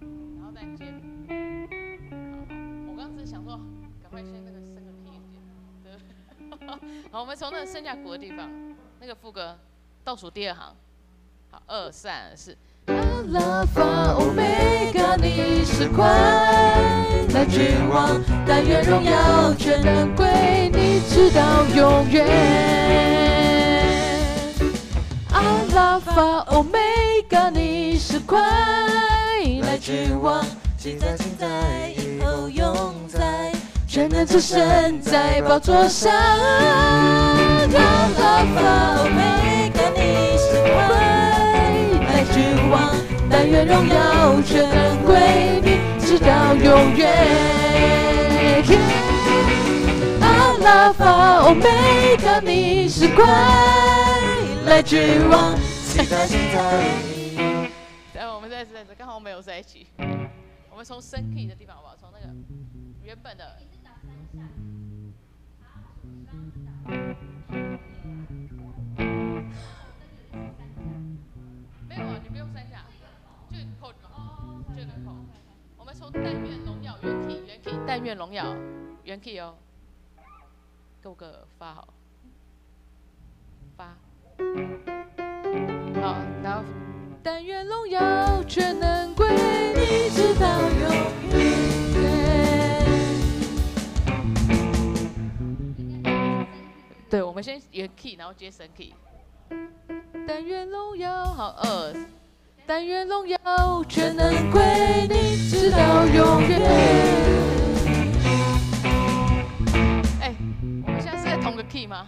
然后再接。好，我刚刚只是想说，赶快先那个升个 key 对。好，我们从那个升下鼓的地方，那个副歌倒数第二行。好，2、3、4。阿拉法欧米伽，你是快来君王，但愿荣耀全能归你，直到永远。阿拉法欧米伽，你是快来君王，现在、现在、以后、永在，全能之神在宝座上。阿拉法欧米伽，你是快来君王，但愿荣耀全能归你，直到永远。阿拉法欧米伽，你是快来君王，现在、现在。等我们再次，刚好没有在一起。我们从升 key 的地方好不好？从那个原本的。没有啊，你不用3下，就扣就好，就能扣。我们从但愿荣耀原 key 原 key， 但愿荣耀原 key 哦，够个发好，发。好，然后但愿荣耀全能归你，直到永远。对，我们先原 key， 然后接升 key。但愿荣耀好2，但愿荣耀全能归你，直到永远。哎，我们现在是在同个 key 吗？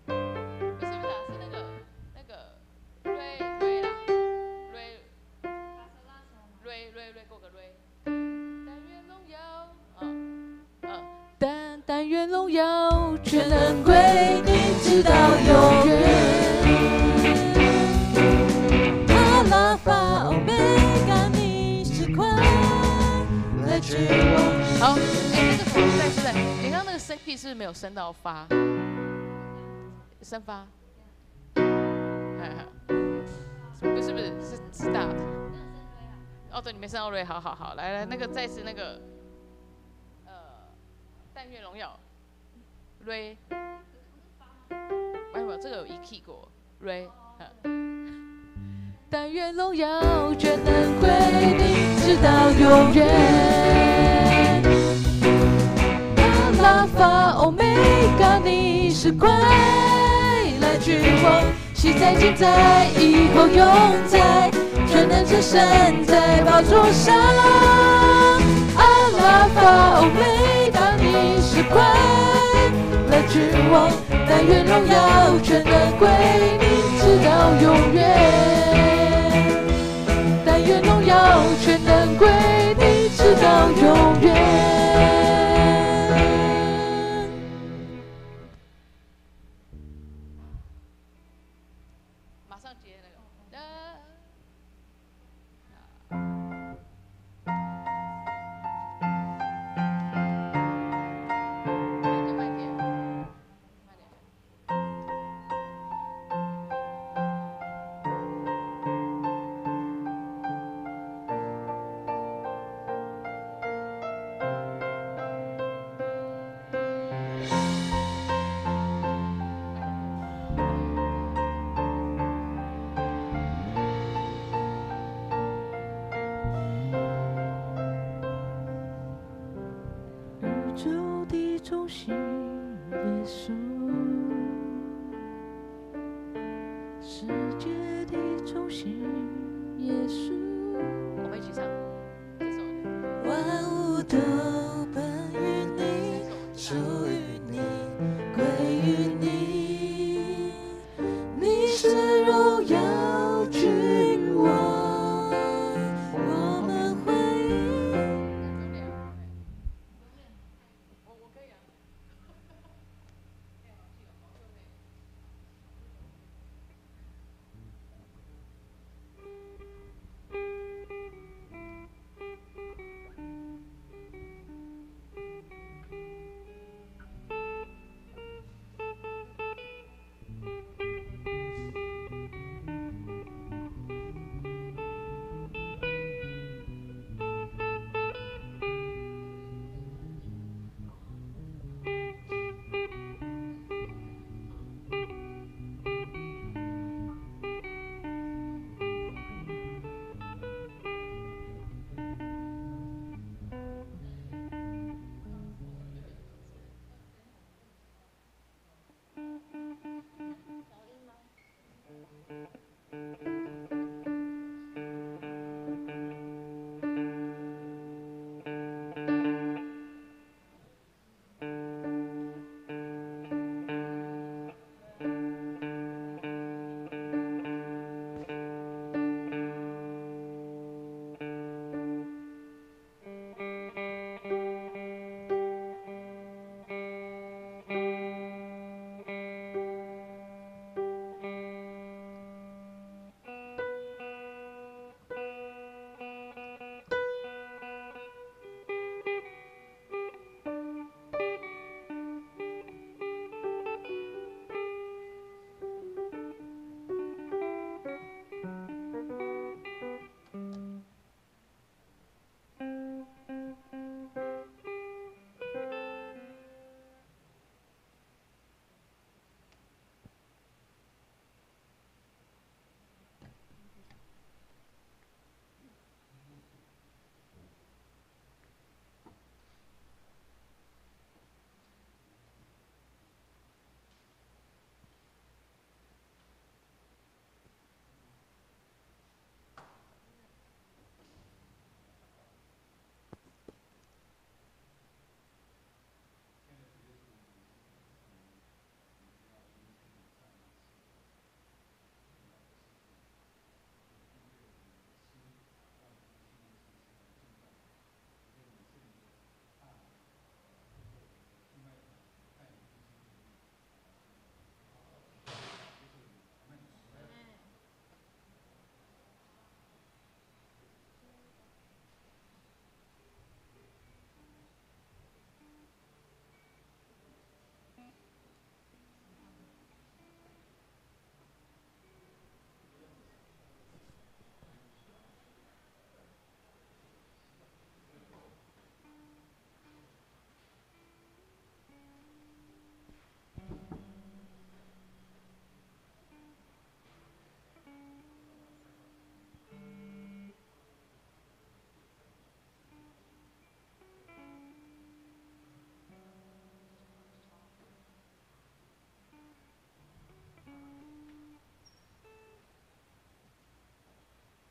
不是不是啊，是那个瑞啦，瑞过个瑞。但愿荣耀，但愿荣耀全能归你，直到永远。阿拉法欧米伽，你是快来君王。好，那个口再是在，你刚刚那个升 key 是不是没有升到发？升发？不是，是大的。哦，对，你没升到瑞，好，来，那个再次那个，但愿荣耀，瑞，哎，我这个有一 key 过，瑞，但愿荣耀全能归你，直到永远。阿拉法欧米伽，你是快来君王，现在、今在、以后、永在，全能之神在宝座上。阿拉法欧米伽，你是快来君王，但愿荣耀全能归你，直到永远。但愿荣耀全能归你，直到永远。马上接那个。中心耶稣，世界的中心耶稣。我们一起唱这首。万物都本于你，属于你，归于你，你是荣耀君王，我们欢迎。我可以啊。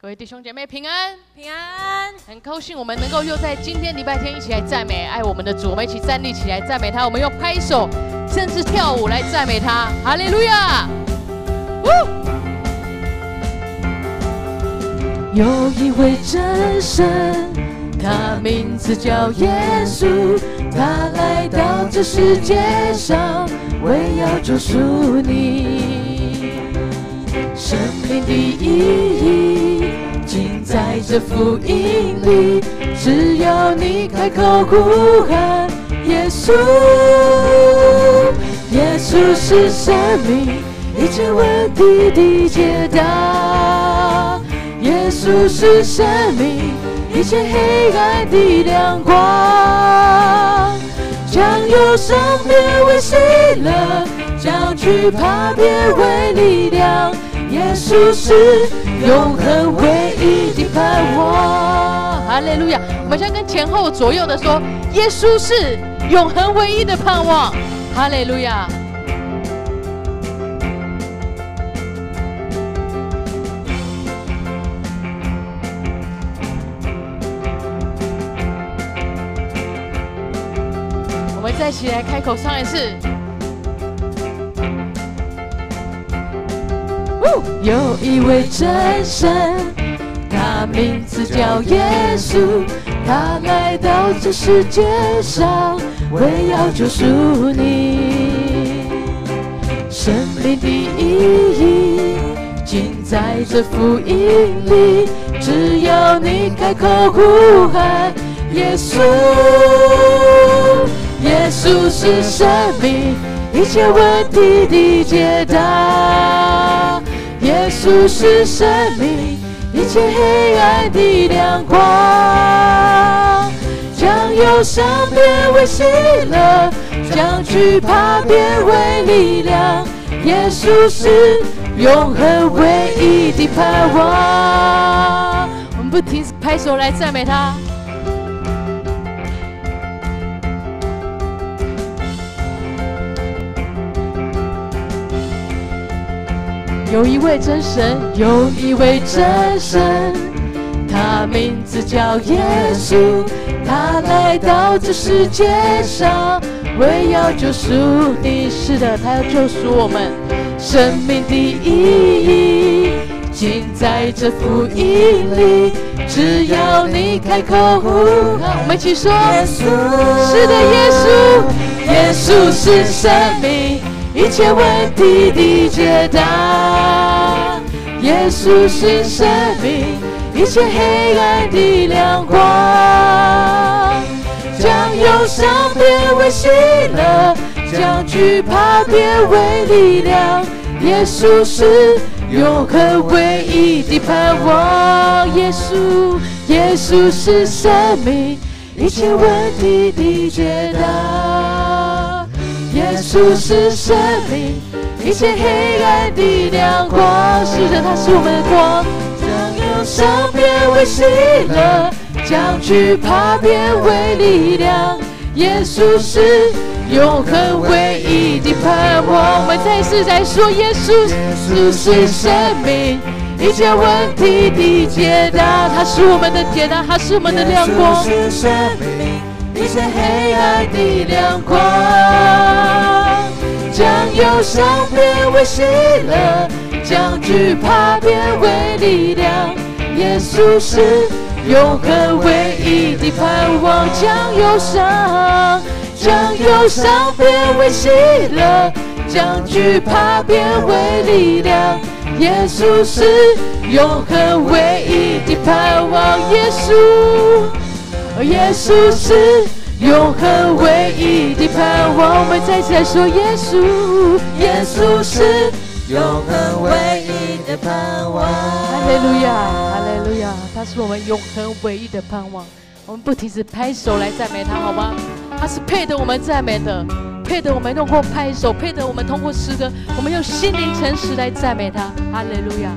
各位弟兄姐妹平安，平安！很高兴我们能够又在今天礼拜天一起来赞美爱我们的主，我们一起站立起来赞美他，我们用拍手甚至跳舞来赞美他，哈利路亚！有一位真神，他名字叫耶稣，他来到这世界上，为要救赎你。生命的意义尽在这福音里，只要你开口呼喊耶稣，耶稣是生命一切问题的解答，耶稣是生命一切黑暗的亮光，将忧伤变为喜乐，将惧怕变为力量，耶稣是永恒唯一的盼望。哈利路亚！我们先跟前后左右的说，耶稣是永恒唯一的盼望。哈利路亚！我们再一起来开口唱一次。有一位真神，他名字叫耶稣，他来到这世界上，为要救赎你。生命的意义尽在这福音里，只要你开口呼喊耶稣，耶稣是生命一切问题的解答，耶稣是生命一切黑暗的亮光，将忧伤变为喜乐，将惧怕变为力量，耶稣是永恒唯一的盼望。我们不停拍手来赞美他。有一位真神，有一位真神，他名字叫耶稣，他来到这世界上，为要救赎你。是的，他要救赎我们。生命的意义尽在这福音里，只要你开口呼喊。我们一起说，耶稣，是的，耶稣，耶稣是生命一切问题的解答，耶稣是生命一切黑暗的亮光，将忧伤变为喜乐，将惧怕变为力量，耶稣是永恒唯一的盼望，耶稣，耶稣是生命一切问题的解答，耶稣是生命一切黑暗的亮光。是的，他是我们的光，将忧伤变为喜乐，将惧怕变为力量，耶稣是永恒唯一的盼望。我们再次在说，耶稣是生命一切问题的解答，他是我们的解答，他是我们的亮光，耶稣是生命一切黑暗的亮光，将忧伤变为喜乐，将惧怕变为力量，耶稣是永恒唯一的盼望，将忧伤变为喜乐，将惧怕变为力量，耶稣是永恒唯一的盼望，耶稣，耶稣是永恒唯一的盼望。我们再次来说，耶稣，耶稣是永恒唯一的盼望。哈利路亚，哈利路亚，他是我们永恒唯一的盼望。我们不停止拍手来赞美他，好吗？他是配得我们赞美的，配得我们通过拍手，配得我们通过诗歌，我们用心灵诚实来赞美他。哈利路亚。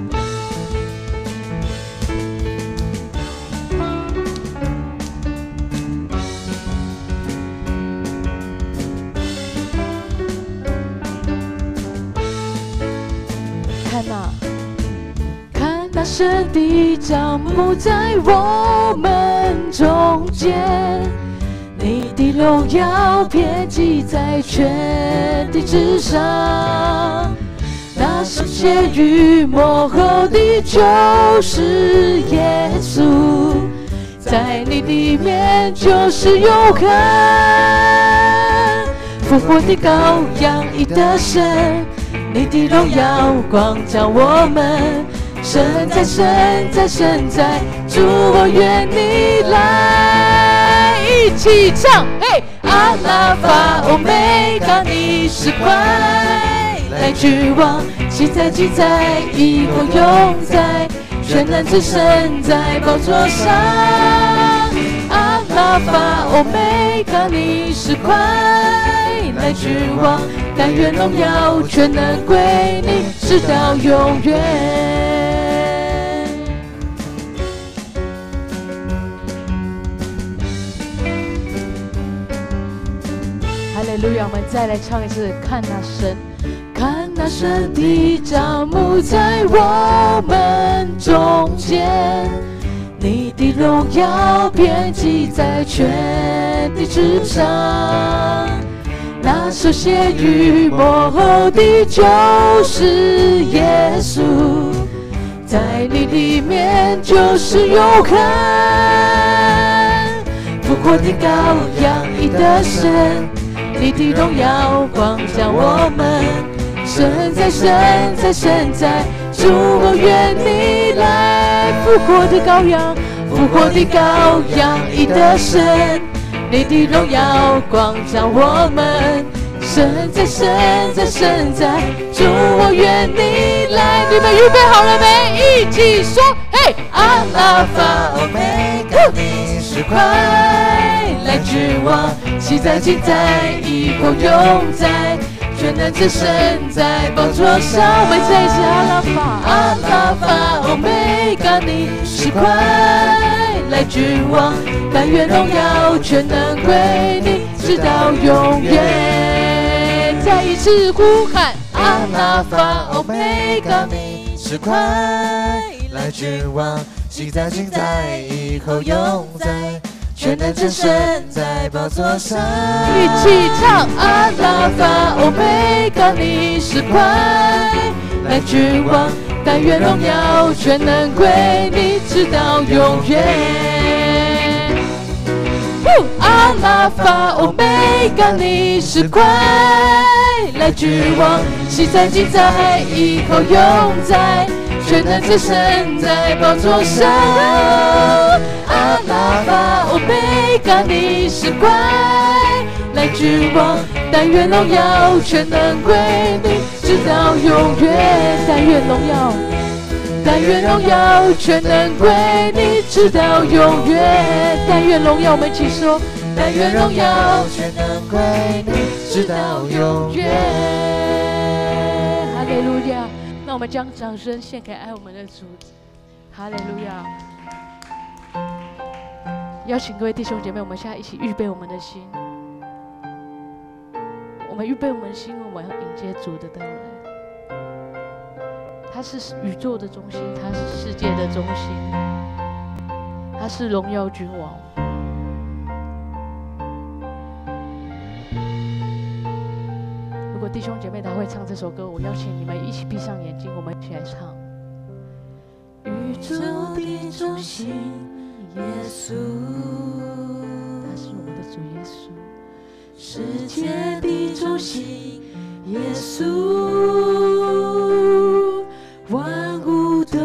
看那神的帐幕在我们中间，你的荣耀遍及在全地之上。那圣洁与幕后的就是耶稣，在你里面就是永恒。复活的羔羊已得胜，你的荣耀光照我们。神在，神在，神在，主我愿你来。一起唱，嘿！阿拉法欧梅嘎，你是快来之王，昔在今在，以后永在，全能之神在宝座上。阿拉法欧梅嘎，你是快来之王，但愿荣耀全能归你，直到永远。哈利路亚！我们再来唱一次，看那神，看那神的帐幕在我们中间，你的荣耀遍及在全地之上。那首写于幕后的就是耶稣，在你里面就是永恒。复活的羔羊已得胜，你的荣耀光照我们。神在，神在，神在，主我愿你来。复活的羔羊，复活的羔羊已得胜，你的荣耀光照我们。神在，神在，神在，主我愿你来。你们预备好了没？一起说，嘿！阿拉法欧梅嘎，你是快来之王，昔在今在，以后永在，全能之神在宝座上。我们再一次阿拉法，阿拉法欧梅嘎，你是快来之王，但愿荣耀全能归你，直到永远。再一次呼喊，阿拉法欧梅嘎，你是快来之王，昔在今在，以后永在，全能之神在宝座上。一起唱，阿拉法欧梅嘎，你是快来之王，但愿荣耀全能归你，直到永远。阿拉法欧梅嘎，你是快来之王，昔在今在，以后永在，全能之神在宝座上。阿拉法欧梅嘎，你是快来之王，但愿荣耀全能归你，直到永远。但愿荣耀，但愿荣耀全能归你，直到永远。但愿荣耀，我们一起说，但愿荣耀全能归你，直到永远。哈利路亚！那我们将掌声献给爱我们的主。哈利路亚！邀请各位弟兄姐妹，我们现在一起预备我们的心。我们预备我们的心，我们要迎接主的到来。他是宇宙的中心，他是世界的中心，他是荣耀君王。如果弟兄姐妹他会唱这首歌，我邀请你们一起闭上眼睛，我们一起来唱。宇宙的中心，耶稣，他是我们的主耶稣。世界的中心，耶稣，万物都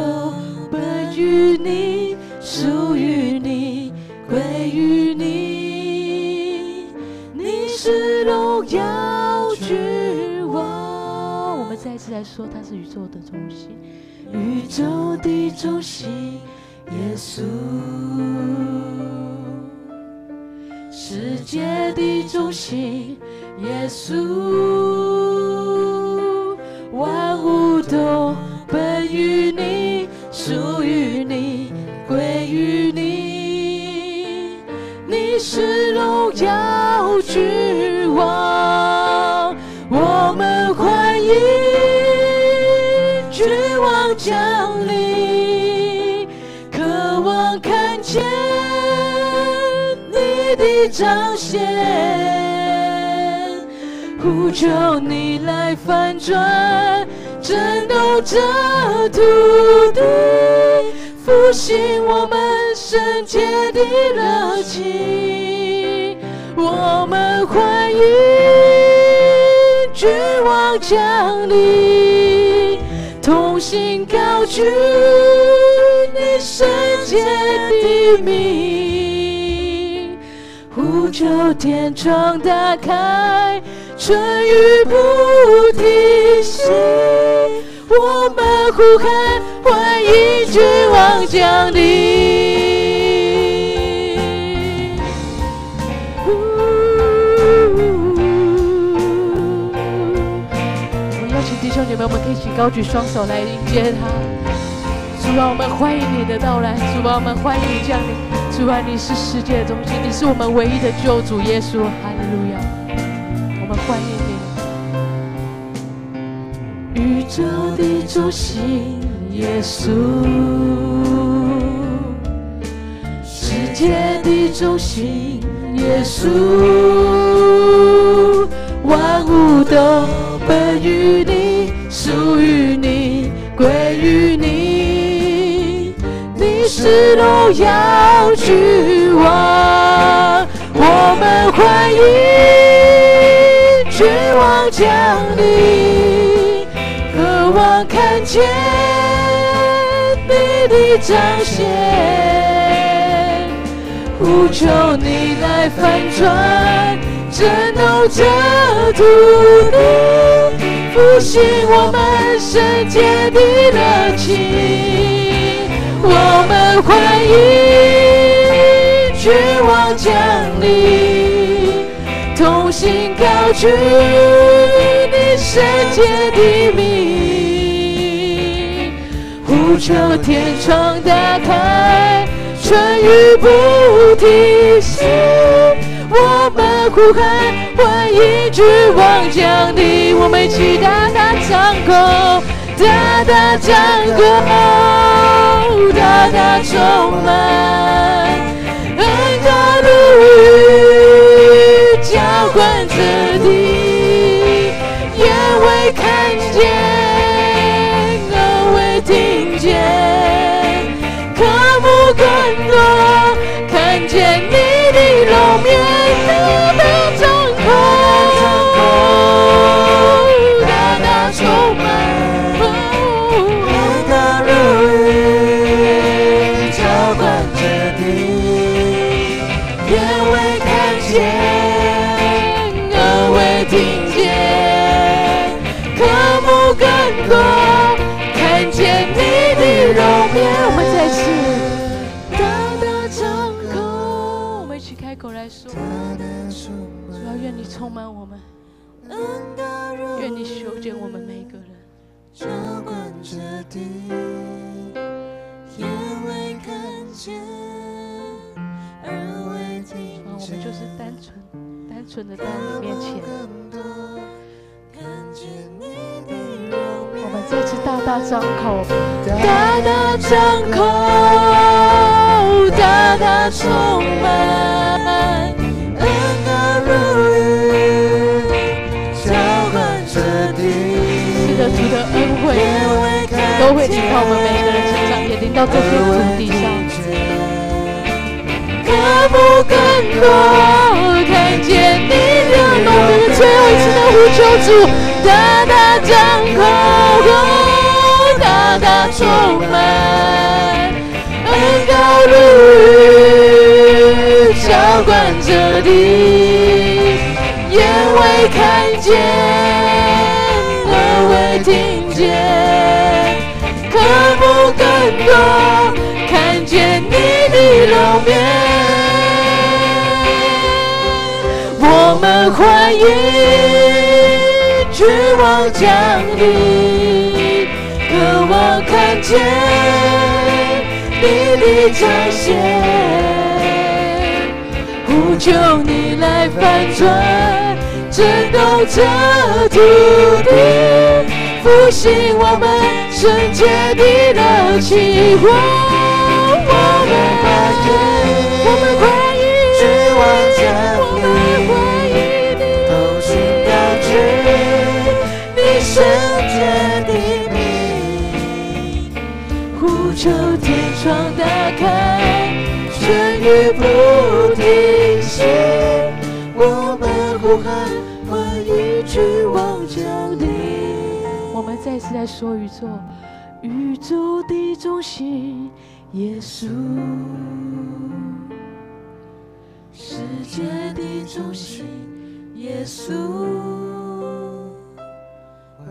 本于你，属于你，归于你，你是荣耀君王。我们再一次来说，他是宇宙的中心，宇宙的中心，耶稣，世界的中心，耶稣，万物都本于你，属于你，归于你，你是荣耀君王。我们欢迎君王降临，彰显，呼求你来翻转，震动这土地，复兴我们圣洁的热情。我们欢迎君王降临，同心高举你圣洁的名，呼求天窗打开，春雨不停息。我们呼喊，欢迎君王降临。我邀请弟兄姐妹，我们可以一起高举双手来迎接他。主啊，我们欢迎你的到来，主啊，我们欢迎你降临。主啊，你是世界的中心，你是我们唯一的救主耶稣，哈利路亚！我们欢迎你，宇宙的中心耶稣，世界的中心耶稣，万物都本于你，属于你，归于你，你是荣耀君王。我们欢迎君王降临，渴望看见你的彰显，呼求你来翻转，震动这土地，复兴我们圣洁的热情。我们欢迎君王降临，同心高举你圣洁的名，呼求天窗打开，春雨不停息。我们呼喊，欢迎君王降临。我们一起大大张口，大大张口，大大充满，恩膏如雨浇灌这地，眼未看见，耳未听见，渴慕更多，看见你的容面。大大张口，大大充满，恩膏如雨浇灌这地，眼未看见，耳未听见，渴慕更多，看见你的容面。我们再次大大张口，我们一起开口来说。主啊，愿你充满我们，愿你修剪我们每一个人。浇灌这地，眼未看见，耳未听见。我们就是单纯的在你面前。我们再次大大张口，大大张口，大大充满。是的，主的恩惠都会临到我们每一个人身上，也临到这片土地上。渴慕更多，看见你的容面。最后一次的呼求主，大大张口，大大充满，恩膏如雨浇灌这地，眼未看见，耳未听见，渴慕更多，看见你的容面。我们欢迎君王降临，渴望看见你的彰显，呼求你来翻转，震动这土地，复兴我们圣洁的热情。我们欢迎君王降临。求天窗打开，春雨不停息，我们呼喊，欢迎君王降临。我们再次来说宇宙的中心，耶稣，世界的中心，耶稣，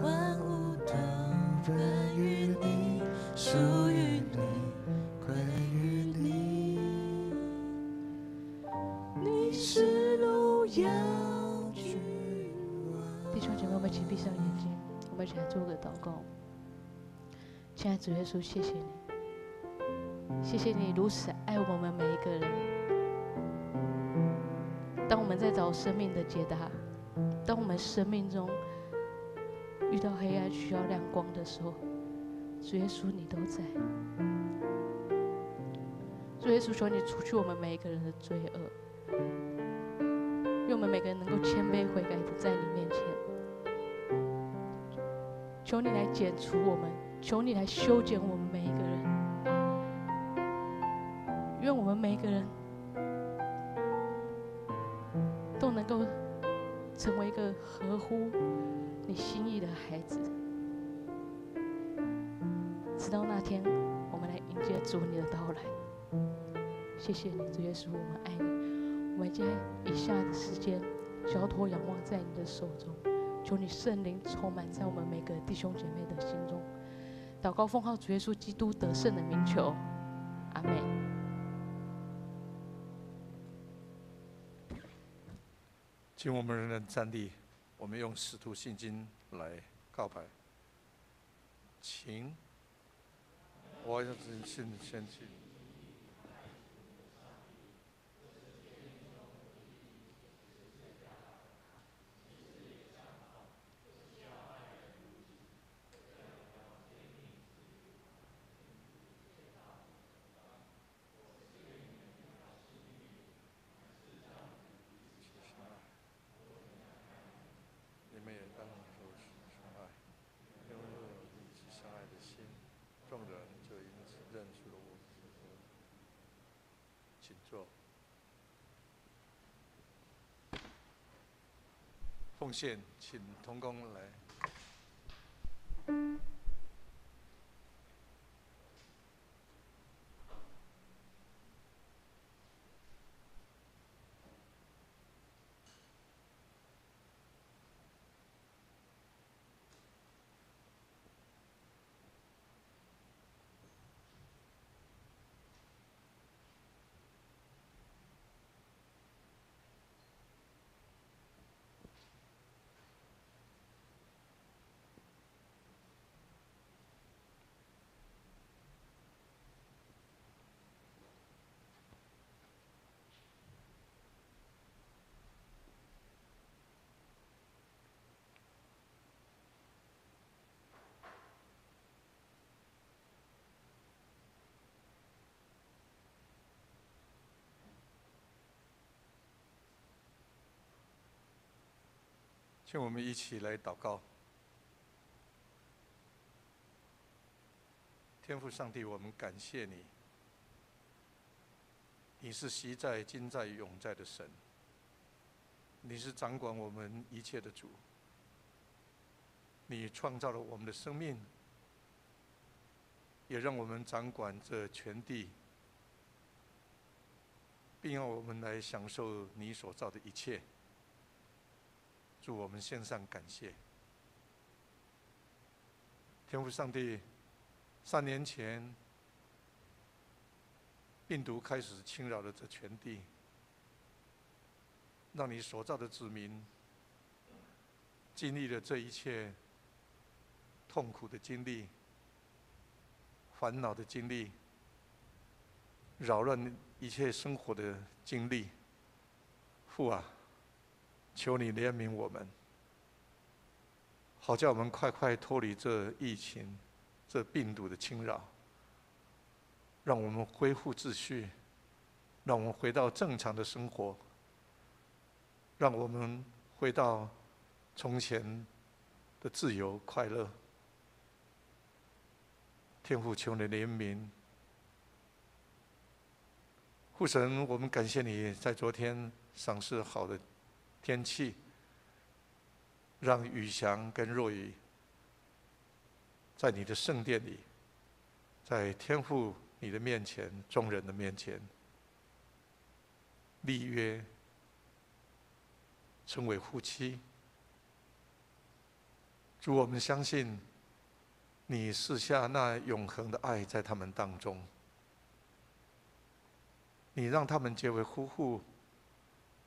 万物都关于你，属于你，归于你，你是荣耀君王。弟兄姐妹，我们请闭上眼睛，我们一起来做个祷告。亲爱的主耶稣，谢谢你，谢谢你如此爱我们每一个人。当我们在找生命的解答，当我们生命中遇到黑暗需要亮光的时候，主耶稣你都在。主耶稣，求你除去我们每一个人的罪恶，愿我们每个人能够谦卑悔改的在你面前。求你来剪除我们，求你来修剪我们每一个人。愿我们每一个人都能够成为一个合乎你心意的孩子，直到那天我们来迎接主你的到来。谢谢你，主耶稣，我们爱你。我们将以下的时间交托仰望在你的手中，求你圣灵充满在我们每个弟兄姐妹的心中。祷告奉靠主耶稣基督得胜的名求，阿们。请我们仍然站立，我们用使徒信经来告白。请，我要先去。奉献，请同工来。请我们一起来祷告。天父上帝，我们感谢你，你是昔在、今在、永在的神，你是掌管我们一切的主，你创造了我们的生命，也让我们掌管这全地，并让我们来享受你所造的一切。祝我们献上感谢。天父上帝，3年前病毒开始侵扰了这全地，让你所造的子民经历了这一切痛苦的经历、烦恼的经历、扰乱一切生活的经历。父啊，求你怜悯我们，好叫我们快快脱离这疫情、这病毒的侵扰，让我们恢复秩序，让我们回到正常的生活，让我们回到从前的自由快乐。天父，求你怜悯。父神，我们感谢你在昨天赏赐好的天气，让宇翔跟若雨在你的圣殿里，在天父你的面前，众人的面前立约，成为夫妻。主，我们相信你赐下那永恒的爱在他们当中，你让他们结为夫妇，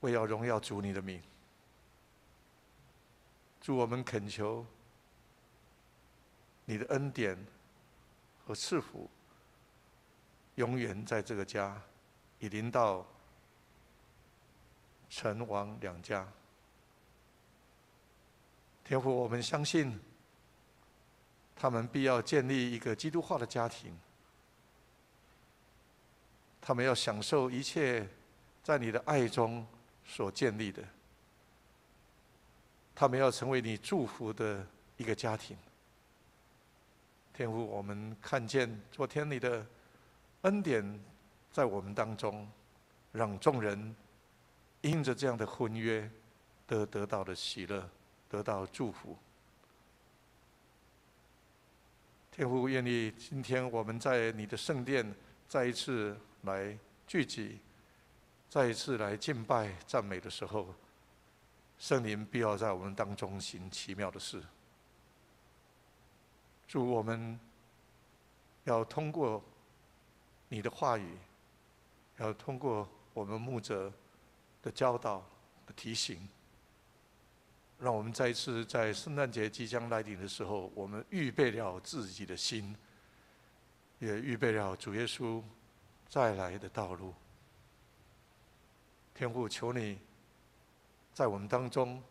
为要荣耀主你的名。主，我们恳求你的恩典和赐福，永远在这个家，以临到陈王两家。天父，我们相信他们必要建立一个基督化的家庭，他们要享受一切在你的爱中所建立的，他们要成为你祝福的一个家庭。天父，我们看见昨天你的恩典在我们当中，让众人因着这样的婚约得到的喜乐，得到祝福。天父，愿意今天我们在你的圣殿再一次来聚集，再一次来敬拜赞美的时候，圣灵必要在我们当中行奇妙的事。主，我们要通过你的话语，要通过我们牧者的教导的提醒，让我们再一次在圣诞节即将来临的时候，我们预备了自己的心，也预备了主耶稣再来的道路。天父，求你在我们当中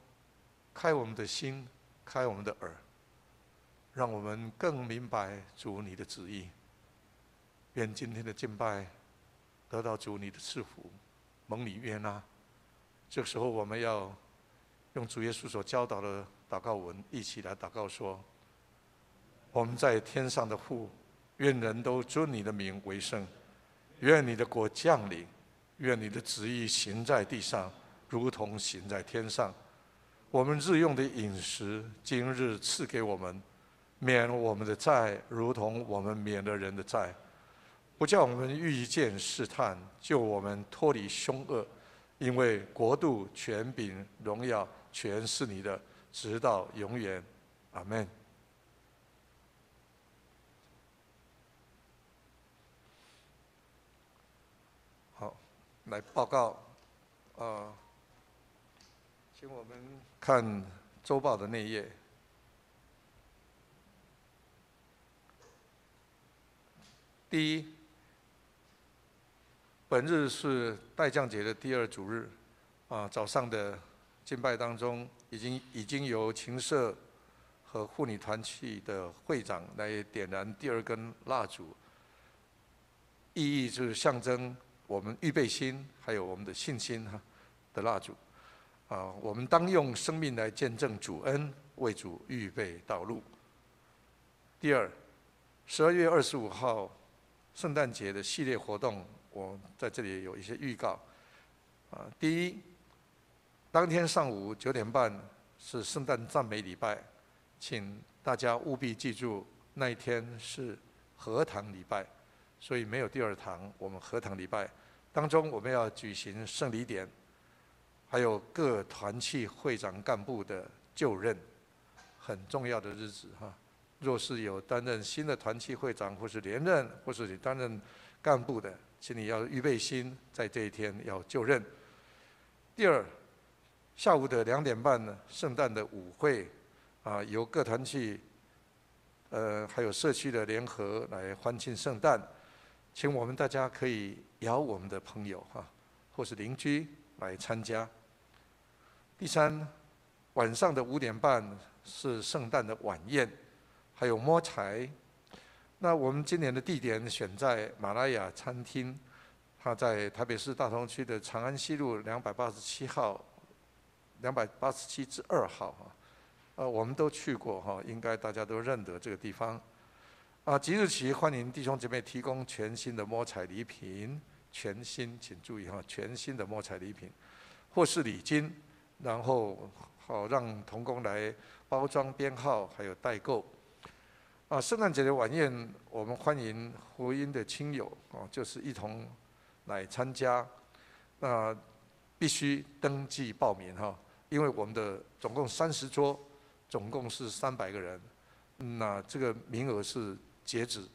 开我们的心，开我们的耳，让我们更明白主你的旨意。愿今天的敬拜得到主你的赐福，蒙你悦纳。这个时候，我们要用主耶稣所教导的祷告文一起来祷告说：我们在天上的父，愿人都尊你的名为圣，愿你的国降临，愿你的旨意行在地上，如同行在天上。我们日用的饮食，今日赐给我们，免我们的债，如同我们免了人的债，不叫我们遇见试探，救我们脱离凶恶。因为国度、权柄、荣耀，全是你的，直到永远。阿们。好，来报告。请我们看周报的内页。第一，本日是代降节的第二主日，早上的敬拜当中，已经由琴社和妇女团契的会长来点燃第二根蜡烛，意义就是象征我们预备心还有我们的信心的蜡烛。我们当用生命来见证主恩，为主预备道路。第二，12月25号圣诞节的系列活动，我在这里有一些预告。第一，当天上午9点半是圣诞赞美礼拜，请大家务必记住，那一天是合堂礼拜，所以没有第二堂，我们合堂礼拜当中，我们要举行圣礼典，还有各团契会长干部的就任，很重要的日子哈。若是有担任新的团契会长，或是连任，或是你担任干部的，请你要预备心，在这一天要就任。第二，下午的2点半呢，圣诞的舞会，由各团契，还有社区的联合来欢庆圣诞，请我们大家可以邀我们的朋友或是邻居来参加。第三，晚上的5点半是圣诞的晚宴，还有摸柴。那我们今年的地点选在马拉雅餐厅，它在台北市大同区的长安西路287号，287-2号我们都去过应该大家都认得这个地方。即日起欢迎弟兄姐妹提供全新的摸彩礼品，全新，请注意哈，全新的摸彩礼品，或是礼金，然后好让同工来包装编号，还有代购。圣诞节的晚宴，我们欢迎福音的亲友就是一同来参加。必须登记报名哈，因为我们的总共30桌，总共是300个人，那这个名额是截止，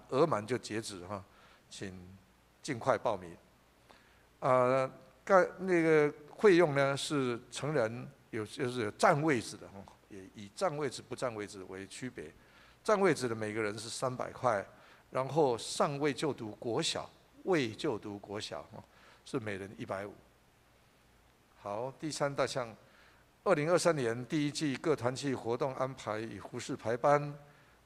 额满就截止哈，请尽快报名。那个费用呢是成人就是有占位置的，也以占位置不占位置为区别。占位置的每个人是300块，然后上位就读国小，未就读国小是每人150。好，第3大项，2023年第1季各团契活动安排与服事排班，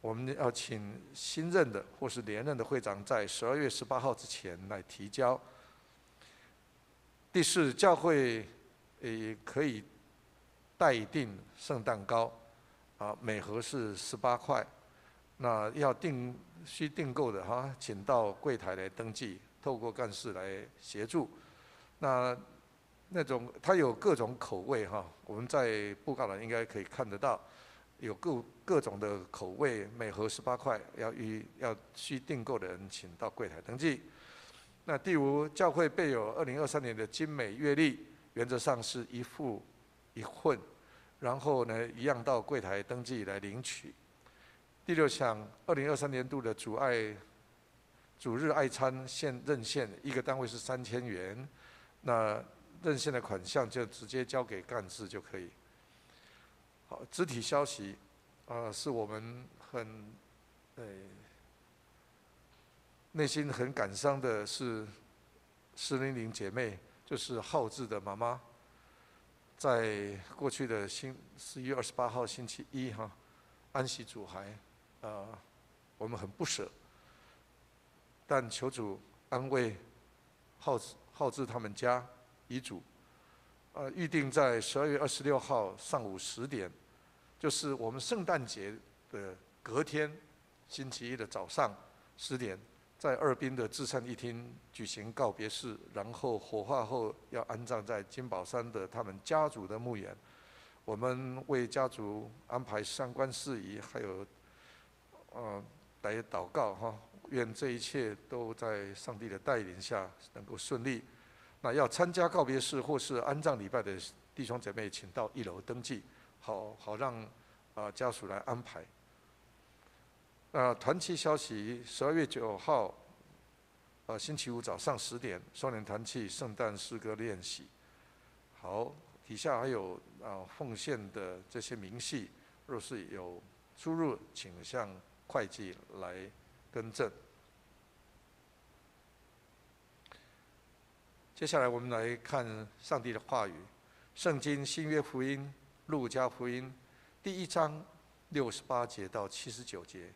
我们要请新任的或是连任的会长在12月18号之前来提交。第4，教会也可以代订圣诞糕，每盒是18块。那需订购的哈，请到柜台来登记，透过干事来协助。那种它有各种口味哈，我们在布告栏应该可以看得到，有各种的口味，每盒18块，需订购的人请到柜台登记。那第5，教会备有2023年的精美月历，原则上是一副一混，然后呢一样到柜台登记来领取。第6项，2023年度的主日爱餐认现，一个单位是3000元，那认现的款项就直接交给干事就可以。好，肢体消息，是我们内心很感伤的是400姐妹，就是浩志的妈妈，在过去的11月28号星期一安息主怀，我们很不舍，但求主安慰浩志他们家遗嘱，预定在12月26号上午10点，就是我们圣诞节的隔天，星期一的早上10点，在二滨的至善一厅举行告别式，然后火化后要安葬在金宝山的他们家族的墓园。我们为家族安排相关事宜，还有来祷告愿这一切都在上帝的带领下能够顺利。那要参加告别式或是安葬礼拜的弟兄姐妹，请到1楼登记，好让家属来安排。团契消息，12月9号，星期五早上10点，双年团契圣诞诗歌练习。好，底下还有奉献的这些明细，若是有出入，请向会计来更正。接下来我们来看上帝的话语，圣经新约福音路加福音第1章68节到79节，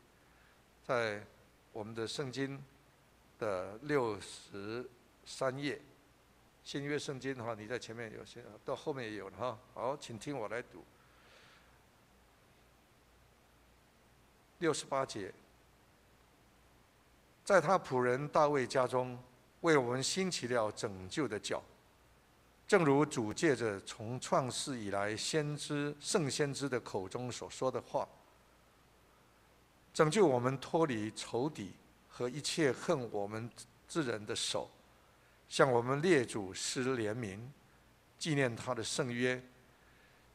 在我们的圣经的63页，新约圣经你在前面有些，到后面也有了好，请听我来读。68节，在他仆人大卫家中，为我们兴起了拯救的脚，正如主借着从创世以来圣先知的口中所说的话，拯救我们脱离仇敌和一切恨我们之人的手，向我们列祖施怜悯，纪念他的圣约，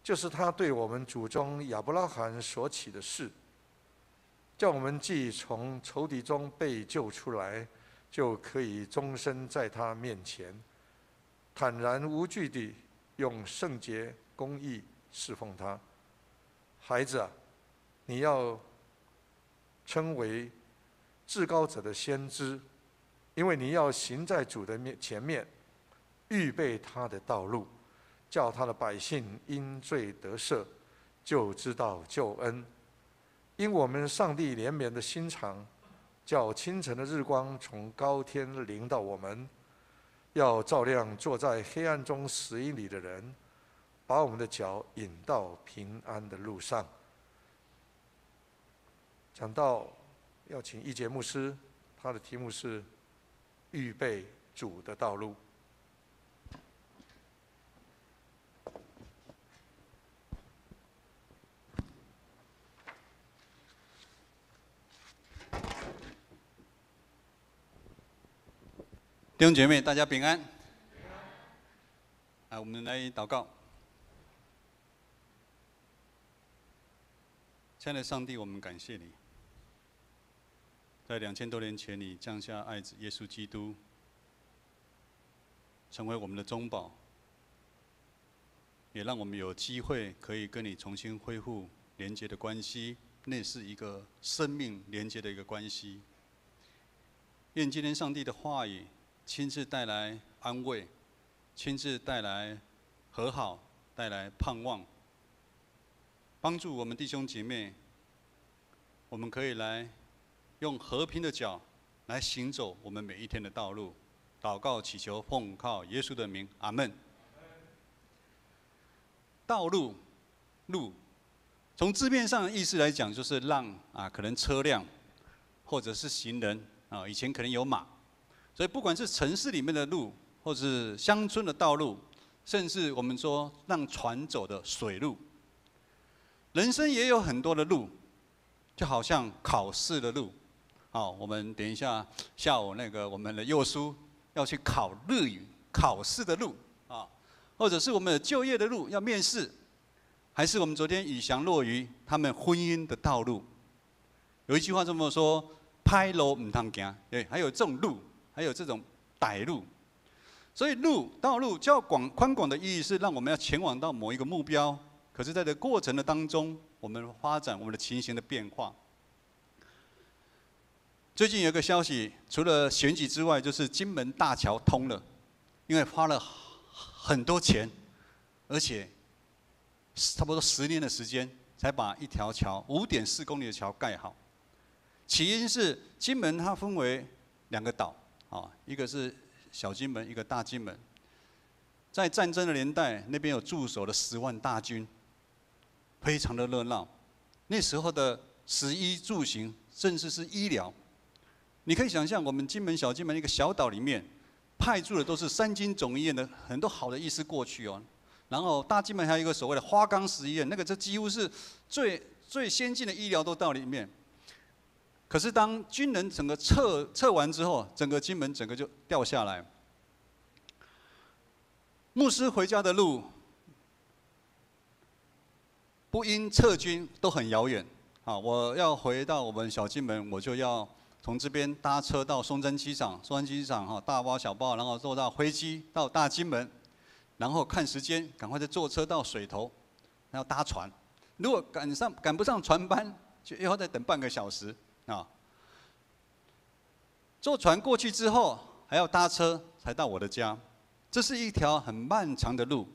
就是他对我们祖宗亚伯拉罕所起的事，叫我们既从仇敌中被救出来，就可以终身在他面前坦然无惧地用圣洁公义侍奉他。孩子啊，你要称为至高者的先知，因为你要行在主的前面，预备他的道路，叫他的百姓因罪得赦，就知道救恩。因我们上帝怜悯的心肠，叫清晨的日光从高天临到我们，要照亮坐在黑暗中死荫里的人，把我们的脚引到平安的路上。讲到要请一节牧师，他的题目是“预备主的道路”。弟兄姐妹，大家平安。我们来祷告。亲爱的上帝，我们感谢你，在2000多年前，你降下爱子耶稣基督，成为我们的中保，也让我们有机会可以跟你重新恢复连结的关系，那是一个生命连结的一个关系。愿今天上帝的话语亲自带来安慰，亲自带来和好，带来盼望，帮助我们弟兄姐妹，我们可以来用和平的脚来行走我们每一天的道路。祷告祈求，奉靠耶稣的名，阿门。道路，路，从字面上的意思来讲，就是让可能车辆或者是行人以前可能有马，所以不管是城市里面的路，或是乡村的道路，甚至我们说让船走的水路。人生也有很多的路，就好像考试的路。我们等一下下午我们的幼书要去考日语考试的路或者是我们的就业的路要面试，还是我们昨天以翔若愚他们婚姻的道路。有一句话这么说：歹路唔通行，对，还有这种路，还有这种歹路。所以道路较宽广的意义是让我们要前往到某一个目标，可是在这过程的当中，我们发展我们的情形的变化。最近有一个消息，除了选举之外，就是金门大桥通了，因为花了很多钱，而且差不多10年的时间才把一条桥5.4公里的桥盖好。起因是金门它分为2个岛，一个是小金门，一个大金门。在战争的年代，那边有驻守了10万大军，非常的热闹。那时候的食衣住行，甚至是医疗，你可以想象，我们小金门一个小岛里面，派驻的都是3军总医院的很多好的医师过去哦。然后大金门还有一个所谓的花岗石医院，这几乎是最先进的医疗都到里面。可是当军人整个撤完之后，整个金门整个就掉下来。牧师回家的路，不因撤军都很遥远。我要回到我们小金门，我就要从这边搭车到松山机场，大包小包，然后坐到飞机到大金门，然后看时间，赶快再坐车到水头，然后搭船。如果赶不上船班，就又要再等半个小时。坐船过去之后，还要搭车才到我的家。这是一条很漫长的路。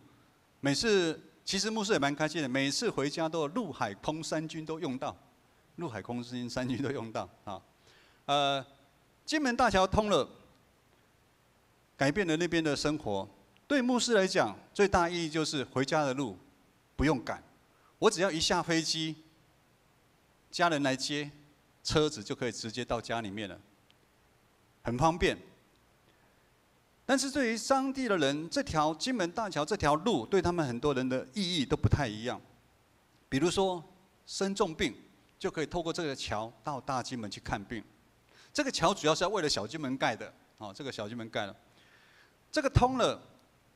其实牧师也蛮开心的，每次回家都有陆海空3军都用到，陆海空3军都用到金门大桥通了，改变了那边的生活。对牧师来讲，最大意义就是回家的路不用赶，我只要一下飞机，家人来接，车子就可以直接到家里面了，很方便。但是对于当地的人，这条金门大桥这条路对他们很多人的意义都不太一样。比如说生重病，就可以透过这个桥到大金门去看病。这个桥主要是要为了小金门盖的，这个小金门盖了，这个通了。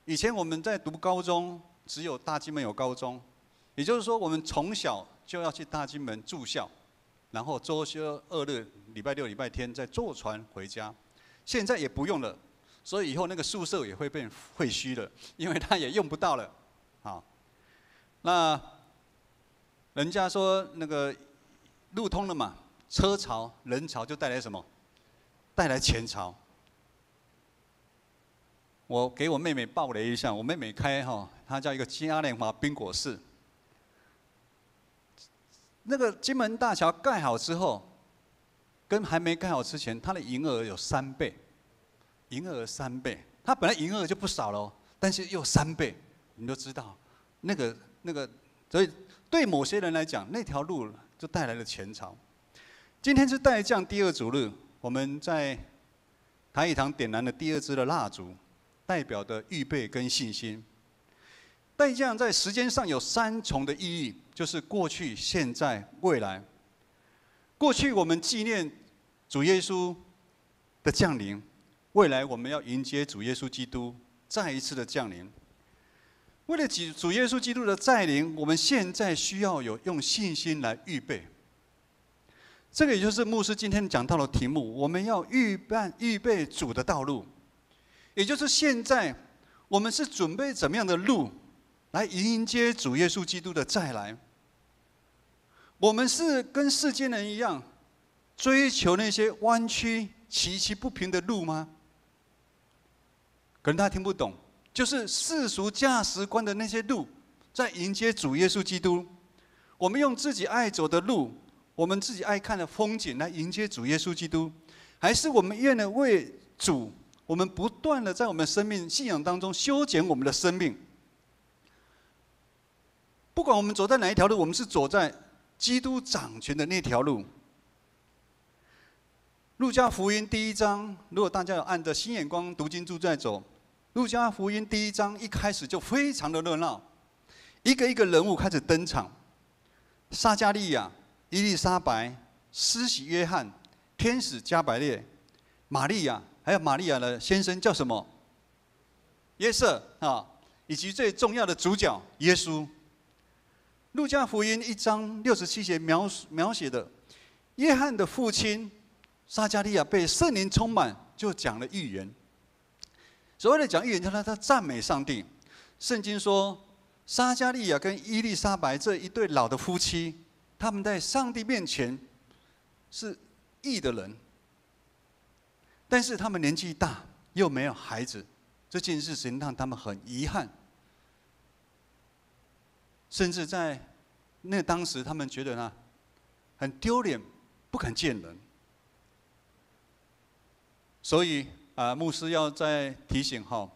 以前我们在读高中，只有大金门有高中，也就是说我们从小就要去大金门住校，然后周休2日，礼拜6、礼拜天再坐船回家。现在也不用了。所以以后那个宿舍也会变废墟了，因为它也用不到了。那人家说路通了嘛，车潮、人潮就带来什么？带来钱潮。我给我妹妹爆雷一下，我妹妹开她叫一个嘉年华冰果室。金门大桥盖好之后，跟还没盖好之前，它的营业额有3倍。营业额3倍，它本来营业额就不少了，但是又3倍，你都知道，所以对某些人来讲，那条路就带来了钱潮。今天是代降第二主日，我们在台语堂点燃了第二支的蜡烛，代表的预备跟信心。代降在时间上有3重的意义，就是过去、现在、未来。过去我们纪念主耶稣的降临，未来我们要迎接主耶稣基督再一次的降临。为了主耶稣基督的再临，我们现在需要用信心来预备。这个也就是牧师今天讲到的题目，我们要预备主的道路，也就是现在我们是准备怎么样的路来迎接主耶稣基督的再来。我们是跟世间人一样，追求那些弯曲、崎岖不平的路吗？可能大家听不懂，就是世俗价值观的那些路，在迎接主耶稣基督。我们用自己爱走的路，我们自己爱看的风景来迎接主耶稣基督，还是我们愿意为主，我们不断的在我们生命信仰当中修剪我们的生命？不管我们走在哪一条路，我们是走在基督掌权的那条路。路加福音第1章，如果大家有按着新眼光读经注在走，路加福音第1章一开始就非常的热闹，一个一个人物开始登场：撒迦利亚、伊丽莎白、施洗约翰、天使加百列、玛利亚，还有玛利亚的先生叫什么？约瑟啊，以及最重要的主角耶稣。路加福音1章67节描写的约翰的父亲撒迦利亚被圣灵充满，就讲了预言。所谓的讲预言，就是他赞美上帝。圣经说，撒迦利亚跟伊丽莎白这一对老的夫妻，他们在上帝面前是义的人，但是他们年纪大又没有孩子，这件事情让他们很遗憾。甚至在当时，他们觉得呢很丢脸，不敢见人。所以牧师要再提醒哈，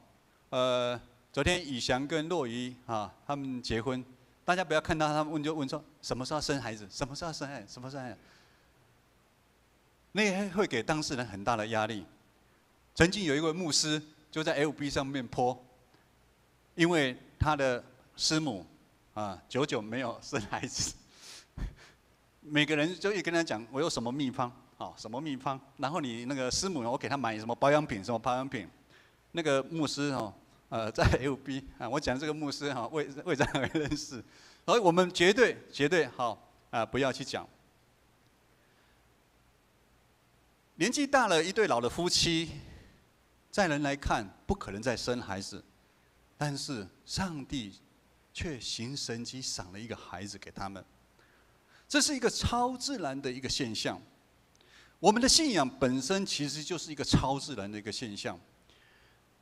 昨天以翔跟若仪他们结婚，大家不要看到他们问说什么时候生孩子，什么时候生孩子，什么时候生孩子，那会给当事人很大的压力。曾经有一位牧师就在 FB 上面 po， 因为他的师母久久没有生孩子，每个人就一跟他讲我有什么秘方，什么秘方，然后你那个师母我给他买什么保养品，什么保养品，那个牧师在 FB 我讲这个牧师魏长也认识，而我们绝对不要去讲。年纪大了一对老的夫妻，在人来看不可能再生孩子，但是上帝却行神迹，赏了一个孩子给他们。这是一个超自然的一个现象。我们的信仰本身其实就是一个超自然的一个现象。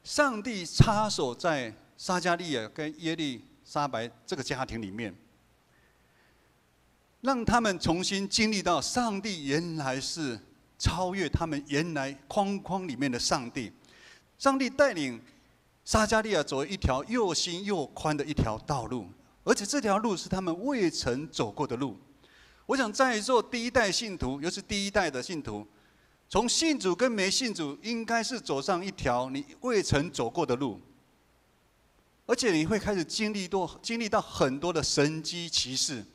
上帝插手在撒迦利亚跟耶利撒白这个家庭里面，让他们重新经历到上帝原来是超越他们原来框框里面的上帝。上帝带领撒迦利亚走一条又新又宽的一条道路，而且这条路是他们未曾走过的路。我想在座第一代信徒，尤其是第一代的信徒，从信主跟没信主，应该是走上一条你未曾走过的路，而且你会开始经历到很多的神迹奇事，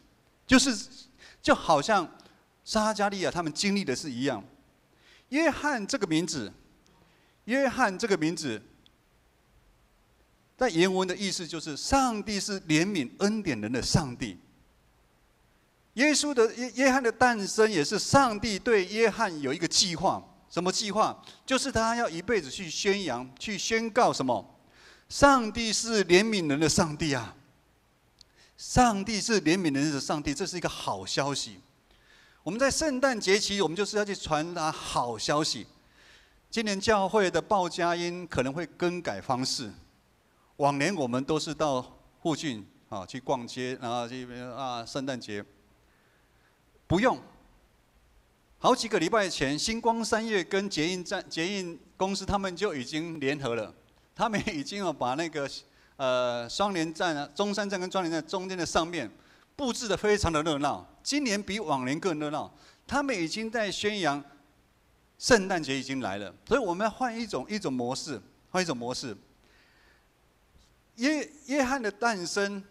就好像撒迦利亚他们经历的是一样。约翰这个名字，在原文的意思就是上帝是怜悯恩典人的上帝。约翰的诞生也是上帝对约翰有一个计划，什么计划？就是他要一辈子去宣扬、去宣告什么？上帝是怜悯人的上帝啊！上帝是怜悯人的上帝，这是一个好消息。我们在圣诞节期，我们就是要去传达好消息。今年教会的报佳音可能会更改方式，往年我们都是到附近去逛街，然后去圣诞节。不用，好几个礼拜前，星光三月跟捷运公司他们就已经联合了，他们已经把那个双连站中山站跟双连站中间的上面布置得非常的热闹。今年比往年更热闹，他们已经在宣扬圣诞节已经来了，所以我们要换一种模式，换一种模式。约翰的诞生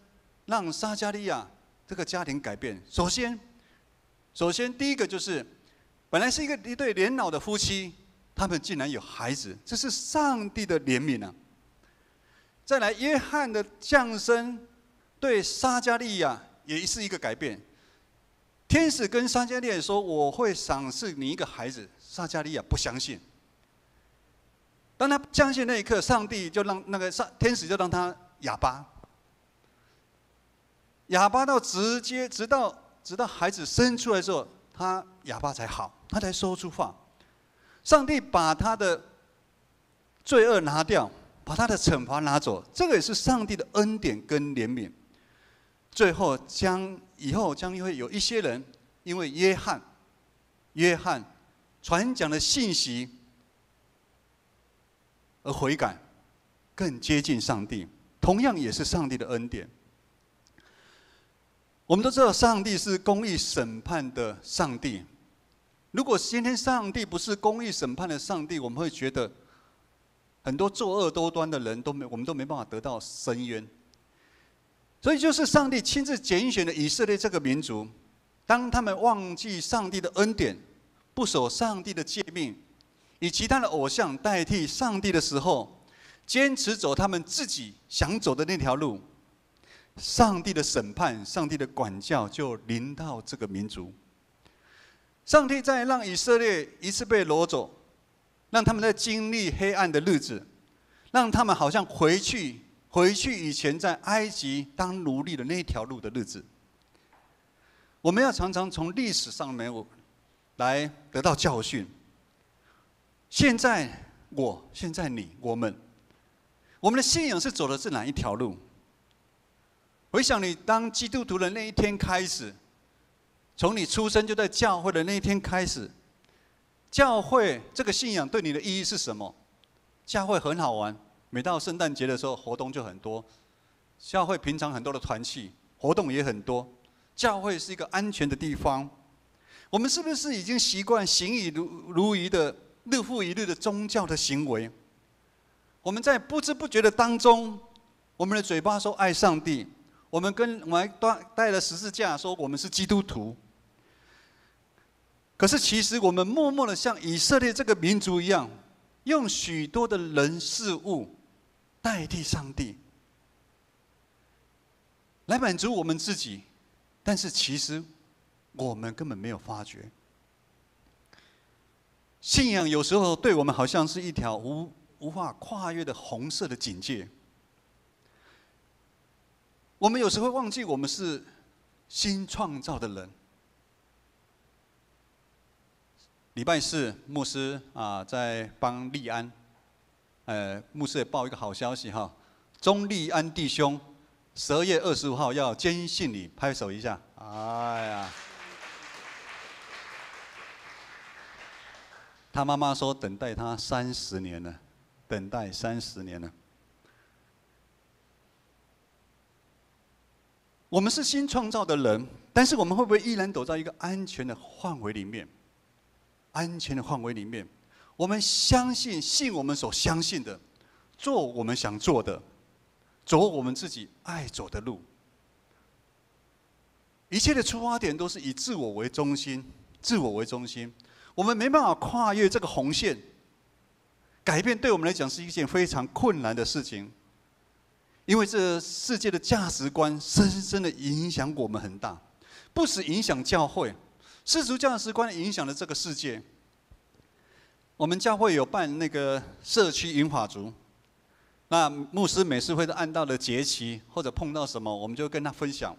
让撒迦利亚这个家庭改变。首先第一个就是，本来是一对年老的夫妻，他们竟然有孩子，这是上帝的怜悯啊！再来，约翰的降生对撒迦利亚也是一个改变。天使跟撒迦利亚说：“我会赏赐你一个孩子。”撒迦利亚不相信。当他相信那一刻，上帝就让天使就让他哑巴，哑巴到直到孩子生出来之后，他哑巴才好，他才说出话。上帝把他的罪恶拿掉，把他的惩罚拿走，这个也是上帝的恩典跟怜悯。最后以后将会有一些人，因为约翰传讲的信息而悔改，更接近上帝，同样也是上帝的恩典。我们都知道，上帝是公义审判的上帝。如果今天上帝不是公义审判的上帝，我们会觉得很多作恶多端的人我们都没办法得到伸冤。所以就是上帝亲自拣选了以色列这个民族，当他们忘记上帝的恩典，不守上帝的诫命，以其他的偶像代替上帝的时候，坚持走他们自己想走的那条路，上帝的审判、上帝的管教就临到这个民族。上帝在让以色列一次被掳走，让他们在经历黑暗的日子，让他们好像回去以前在埃及当奴隶的那条路的日子。我们要常常从历史上面来得到教训。现在你，我们的信仰是走的是哪一条路？回想你当基督徒的那一天开始，从你出生就在教会的那一天开始，教会这个信仰对你的意义是什么？教会很好玩，每到圣诞节的时候活动就很多，教会平常很多的团契活动也很多，教会是一个安全的地方。我们是不是已经习惯行以如仪的日复一日的宗教的行为？我们在不知不觉的当中，我们的嘴巴说爱上帝，我们还带了十字架说我们是基督徒。可是其实我们默默的像以色列这个民族一样，用许多的人事物代替上帝，来满足我们自己，但是其实我们根本没有发觉。信仰有时候对我们好像是一条无法跨越的红色的警戒。我们有时会忘记我们是新创造的人。礼拜四，牧师在帮利安，牧师也报一个好消息哈，钟利安弟兄12月25号要坚信你，拍手一下，哎呀！他妈妈说等待他30年了，等待30年了。我们是新创造的人，但是我们会不会依然躲在一个安全的范围里面？安全的范围里面，我们信我们所相信的，做我们想做的，走我们自己爱走的路。一切的出发点都是以自我为中心，自我为中心。我们没办法跨越这个红线，改变对我们来讲是一件非常困难的事情，因为这世界的价值观深深的影响我们很大，不只影响教会，世俗价值观影响了这个世界。我们教会有办那个社区银发族，那牧师每次会按到的节期或者碰到什么，我们就跟他分享。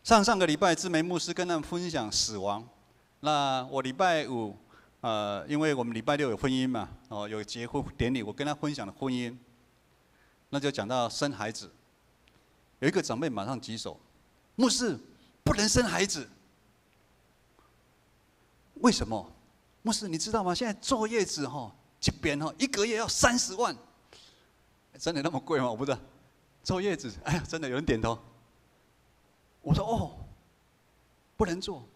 上个礼拜志梅牧师跟他们分享死亡。那我礼拜五，因为我们礼拜六有婚姻嘛，有结婚典礼，我跟他分享了婚姻，那就讲到生孩子。有一个长辈马上举手，牧师不能生孩子，为什么？牧师你知道吗？现在坐月子一边1个月要30万，真的那么贵吗？我不知道，坐月子，哎呀，真的有人点头。我说哦，不能做。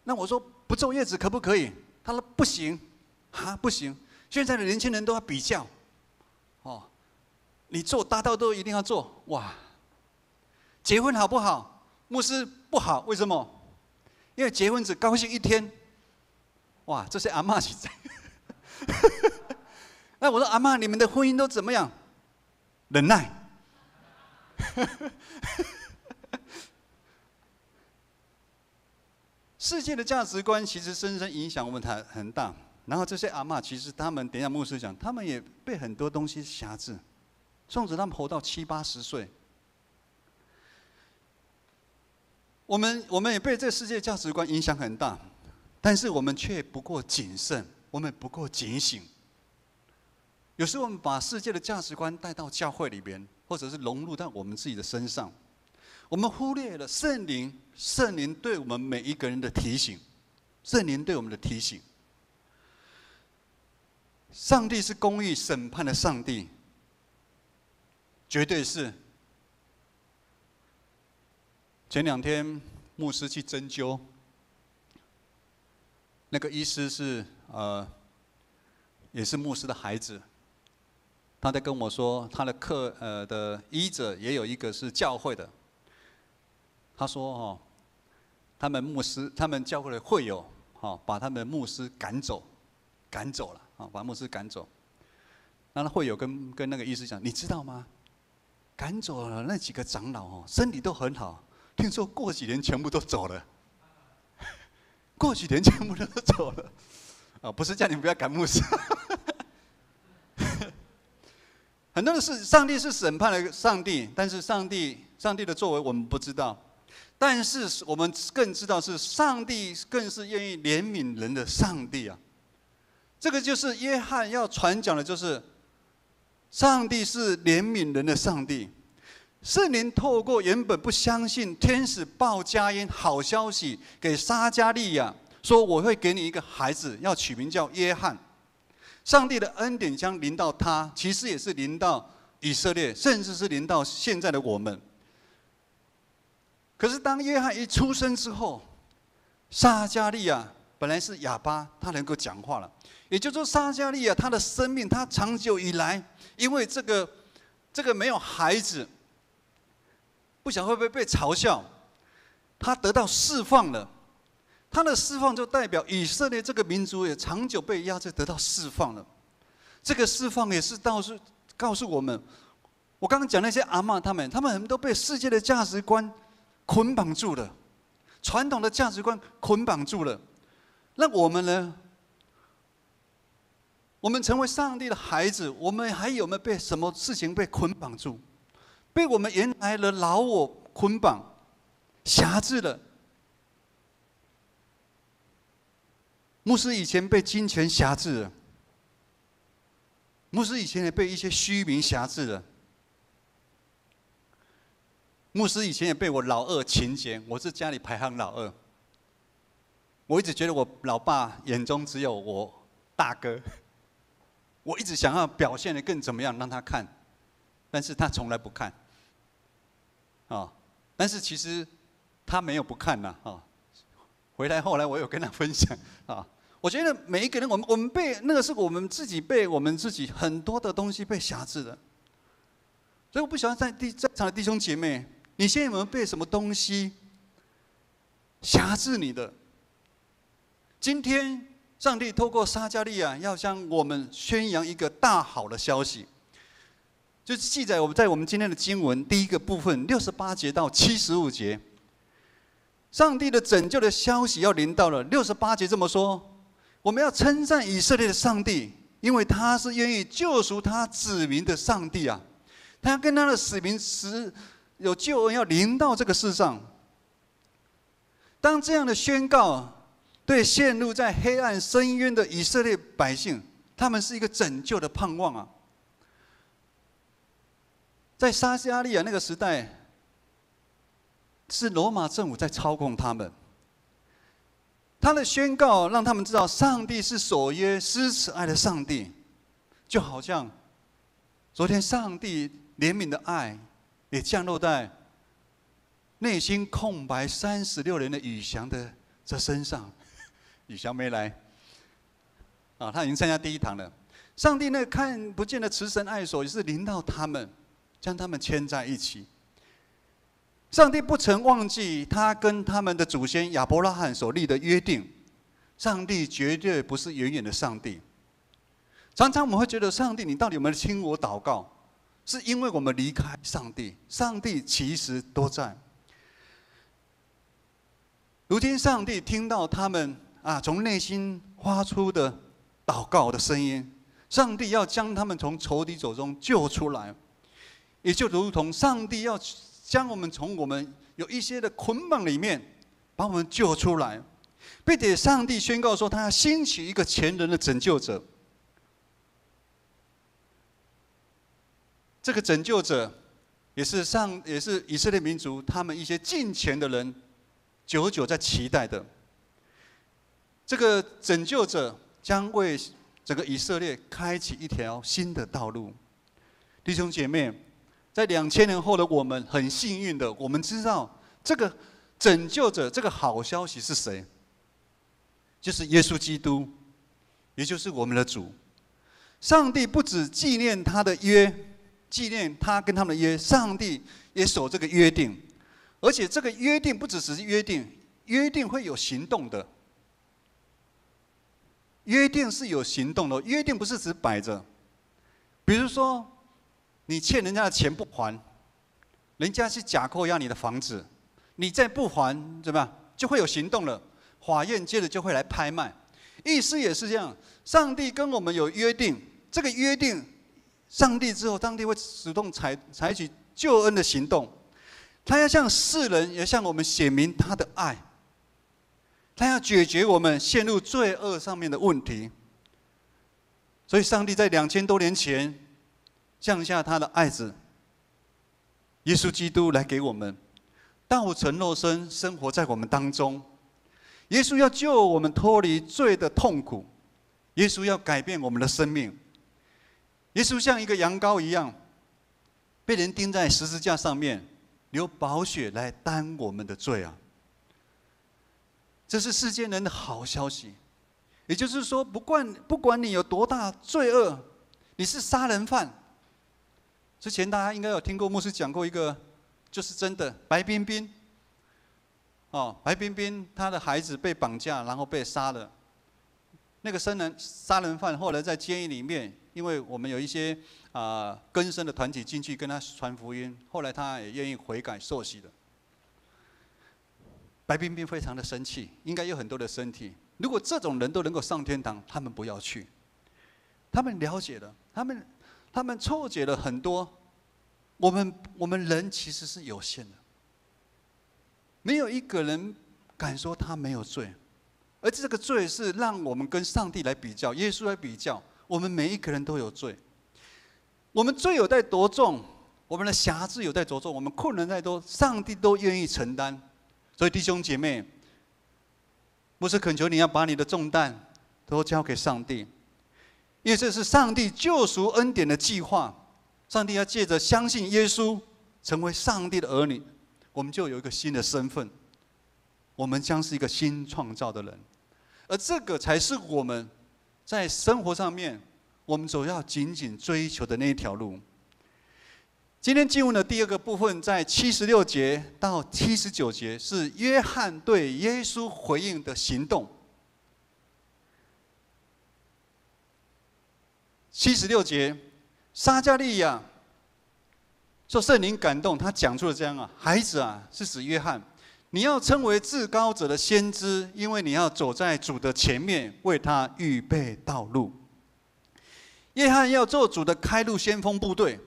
那我说不坐月子可不可以？他说不行，不行。现在的年轻人都要比较，你做大道都一定要做，哇！结婚好不好？牧师不好，为什么？因为结婚只高兴一天，哇！这些阿嬷是在。那我说阿嬷，你们的婚姻都怎么样？忍耐。世界的价值观其实深深影响我们很大。然后这些阿嬷，其实他们，等一下牧师讲，他们也被很多东西辖制，纵使他们活到70、80岁，我们也被这个世界价值观影响很大，但是我们却不够谨慎，我们不够警醒。有时候我们把世界的价值观带到教会里边，或者是融入到我们自己的身上，我们忽略了圣灵对我们每一个人的提醒，圣灵对我们的提醒。上帝是公义审判的上帝，绝对是。前2天牧师去针灸，那个医师是也是牧师的孩子，他在跟我说，他的的医者也有一个是教会的。他说他们教会的会友把他们的牧师赶走了。把牧师赶走，那会友跟那个医师讲，你知道吗？赶走了那几个长老身体都很好，听说过几年全部都走了。过几年全部都走了，不是叫你不要赶牧师。很多的事，上帝是审判的上帝，但是上帝的作为我们不知道，但是我们更知道是上帝更是愿意怜悯人的上帝啊。这个就是约翰要传讲的，就是上帝是怜悯人的上帝。圣灵透过原本不相信天使报佳音好消息给撒迦利亚，说我会给你一个孩子，要取名叫约翰。上帝的恩典将临到他，其实也是临到以色列，甚至是临到现在的我们。可是当约翰一出生之后，撒迦利亚本来是哑巴，他能够讲话了。也就是说，撒迦利亚他的生命，他长久以来，因为这个没有孩子，不晓得会不会被嘲笑，他得到释放了。他的释放就代表以色列这个民族也长久被压制，得到释放了。这个释放也是告诉我们，我刚刚讲那些阿嬷他们很多被世界的价值观捆绑住了，传统的价值观捆绑住了。那我们呢？我们成为上帝的孩子，我们还有没有被什么事情被捆绑住？被我们原来的老我捆绑、辖制了。牧师以前被金钱辖制了，牧师以前也被一些虚名辖制了。牧师以前也被我老二情结，我是家里排行老二。我一直觉得我老爸眼中只有我大哥。我一直想要表现得更怎么样让他看，但是他从来不看，但是其实他没有不看呐，回来后来我有跟他分享啊，我觉得每一个人，我们被那个是我们自己被我们自己很多的东西被辖制的，所以我不晓得在场的弟兄姐妹，你现在有没有被什么东西辖制你的？今天。上帝透过撒迦利亚要向我们宣扬一个大好的消息，就是记载在我们今天的经文第一个部分68节到75节，上帝的拯救的消息要临到了。68节这么说：我们要称赞以色列的上帝，因为他是愿意救赎他子民的上帝啊！他跟他的子民时有救恩要临到这个世上。当这样的宣告。对陷入在黑暗深渊的以色列百姓，他们是一个拯救的盼望啊！在撒迦利亚那个时代，是罗马政府在操控他们。他的宣告让他们知道，上帝是守约施慈爱的上帝，就好像昨天上帝怜悯的爱也降落在内心空白36年的宇翔的这身上。李小梅来，啊，他已经参加第一堂了。上帝那看不见的慈神爱手也是临到他们，将他们牵在一起。上帝不曾忘记他跟他们的祖先亚伯拉罕所立的约定。上帝绝对不是远远的上帝。常常我们会觉得，上帝，你到底有没有听我祷告？是因为我们离开上帝，上帝其实都在。如今，上帝听到他们从内心发出的祷告的声音，上帝要将他们从仇敌手中救出来，也就如同上帝要将我们从我们有一些的捆绑里面，把我们救出来，并且上帝宣告说，他要兴起一个前人的拯救者。这个拯救者，也是以色列民族他们一些敬虔的人久久在期待的。这个拯救者将为整个以色列开启一条新的道路。弟兄姐妹，在2000年后的我们很幸运的，我们知道这个拯救者，这个好消息是谁？就是耶稣基督，也就是我们的主。上帝不只纪念他的约，纪念他跟他们的约，上帝也守这个约定，而且这个约定不只是约定，约定会有行动的。约定是有行动的，约定不是只摆着。比如说，你欠人家的钱不还，人家去假扣押你的房子，你再不还，怎么样？就会有行动了，法院接着就会来拍卖。意思也是这样，上帝跟我们有约定，这个约定。上帝之后，上帝会主动采取救恩的行动，他要向世人，也向我们显明他的爱，他要解决我们陷入罪恶上面的问题。所以，上帝在2000多年前降下他的爱子耶稣基督来给我们，道成肉身，生活在我们当中。耶稣要救我们脱离罪的痛苦，耶稣要改变我们的生命。耶稣像一个羊羔一样，被人钉在十字架上面，流宝血来担我们的罪啊！这是世间人的好消息。也就是说，不管你有多大罪恶，你是杀人犯。之前大家应该有听过牧师讲过一个，就是真的白冰冰。白冰冰她的孩子被绑架，然后被杀了。那个杀人犯后来在监狱里面。因为我们有一些更生的团体进去跟他传福音，后来他也愿意悔改受洗了。白冰冰非常的生气，应该有很多的身体。如果这种人都能够上天堂，他们不要去。他们了解了，他们错解了很多。我们人其实是有限的，没有一个人敢说他没有罪，而这个罪是让我们跟上帝来比较，耶稣来比较。我们每一个人都有罪，我们罪有在多重，我们的瑕疵有在多重，我们困难再多，上帝都愿意承担。所以弟兄姐妹，牧师恳求你要把你的重担都交给上帝，因为这是上帝救赎恩典的计划。上帝要借着相信耶稣，成为上帝的儿女，我们就有一个新的身份，我们将是一个新创造的人，而这个才是我们在生活上面，我们所要紧紧追求的那一条路。今天经文的第二个部分，在76节到79节，是约翰对耶稣回应的行动。76节，撒迦利亚受圣灵感动，他讲出了这样孩子是指约翰。你要称为至高者的先知，因为你要走在主的前面，为他预备道路。约翰要做主的开路先锋部队，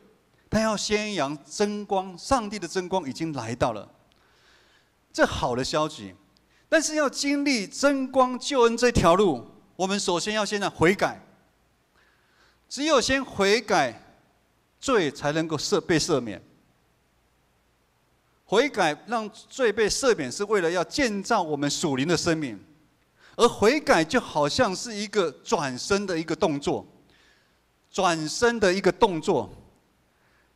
他要宣扬真光，上帝的真光已经来到了，这好的消息。但是要经历真光救恩这条路，我们首先要先悔改。只有先悔改，罪才能够被赦免。悔改让罪被赦免，是为了要建造我们属灵的生命，而悔改就好像是一个转身的一个动作，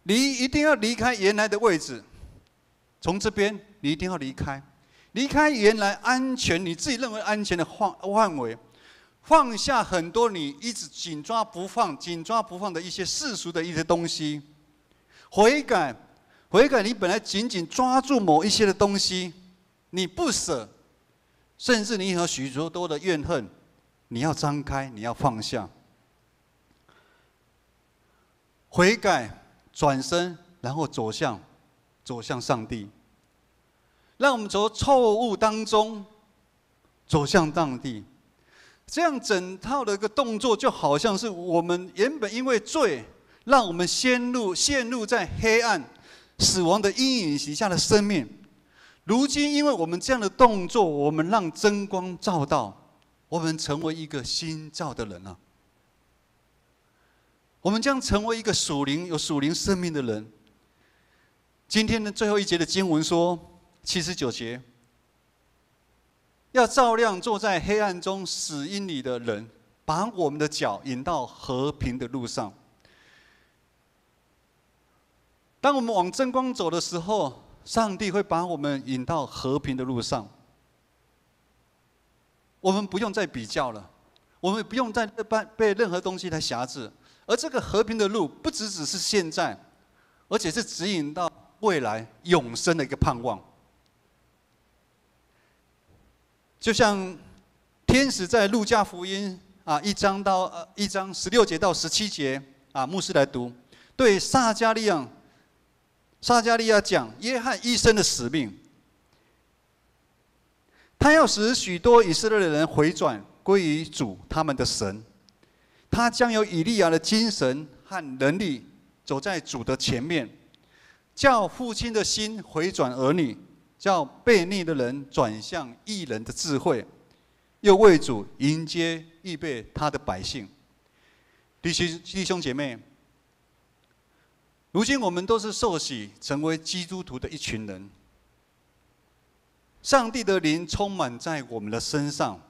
你一定要离开原来的位置，从这边你一定要离开，离开原来安全，你自己认为安全的范围，放下很多你一直紧抓不放的一些世俗的一些东西，悔改，你本来紧紧抓住某一些的东西，你不舍，甚至你有许多的怨恨，你要张开，你要放下，悔改，转身，然后走向上帝。让我们从错误当中走向上帝，这样整套的一个动作，就好像是我们原本因为罪，让我们陷入在黑暗、死亡的阴影底下的生命。如今，因为我们这样的动作，我们让真光照到，我们成为一个新造的人了。我们将成为一个有属灵生命的人。今天的最后一节的经文说。79节，要照亮坐在黑暗中死荫里的人，把我们的脚引到和平的路上。当我们往真光走的时候，上帝会把我们引到和平的路上。我们不用再比较了，我们不用再被任何东西来辖制，而这个和平的路，不只是现在，而且是指引到未来永生的一个盼望。就像天使在路加福音1章16节到17节牧师来读，对撒迦利亚讲约翰一生的使命。他要使许多以色列人回转归于主他们的神，他将有以利亚的精神和能力走在主的前面，叫父亲的心回转儿女，叫悖逆的人转向义人的智慧，又为主迎接预备他的百姓。弟兄姐妹，如今我们都是受洗成为基督徒的一群人，上帝的灵充满在我们的身上，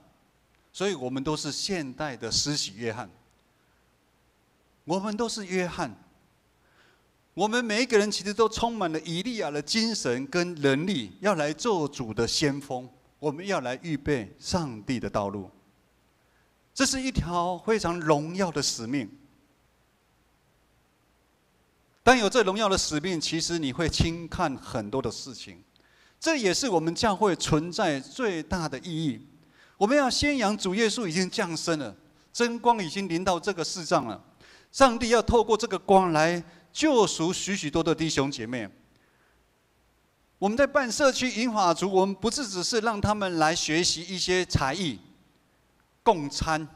所以我们都是现代的施洗约翰。我们都是约翰。我们每一个人其实都充满了以利亚的精神跟能力，要来做主的先锋。我们要来预备上帝的道路，这是一条非常荣耀的使命。当有这荣耀的使命，其实你会轻看很多的事情，这也是我们教会存在最大的意义。我们要宣扬主耶稣已经降生了，真光已经临到这个世上了，上帝要透过这个光来救赎许多的弟兄姐妹。我们在办社区银发族，我们不是只是让他们来学习一些才艺、共餐，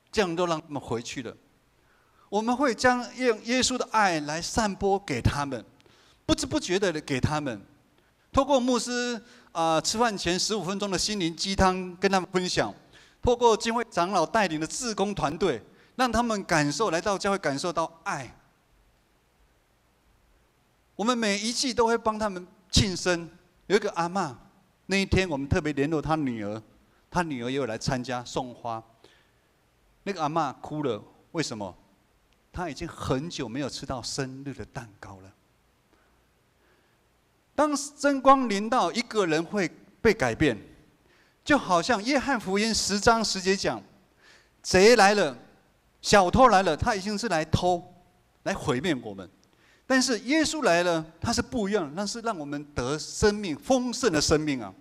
这样都让他们回去了。我们会将耶稣的爱来散播给他们，不知不觉的给他们。透过牧师吃饭前15分钟的心灵鸡汤跟他们分享，透过教会长老带领的志工团队，让他们来到教会感受到爱。我们每一季都会帮他们庆生。有一个阿嬷，那一天我们特别联络她女儿，她女儿也有来参加送花。那个阿嬷哭了，为什么？她已经很久没有吃到生日的蛋糕了。当真光临到，一个人会被改变，就好像约翰福音10章10节讲，贼来了，小偷来了，他已经是来偷，来毁灭我们。但是耶稣来了，他是不一样，那是让我们得生命，丰盛的生命啊！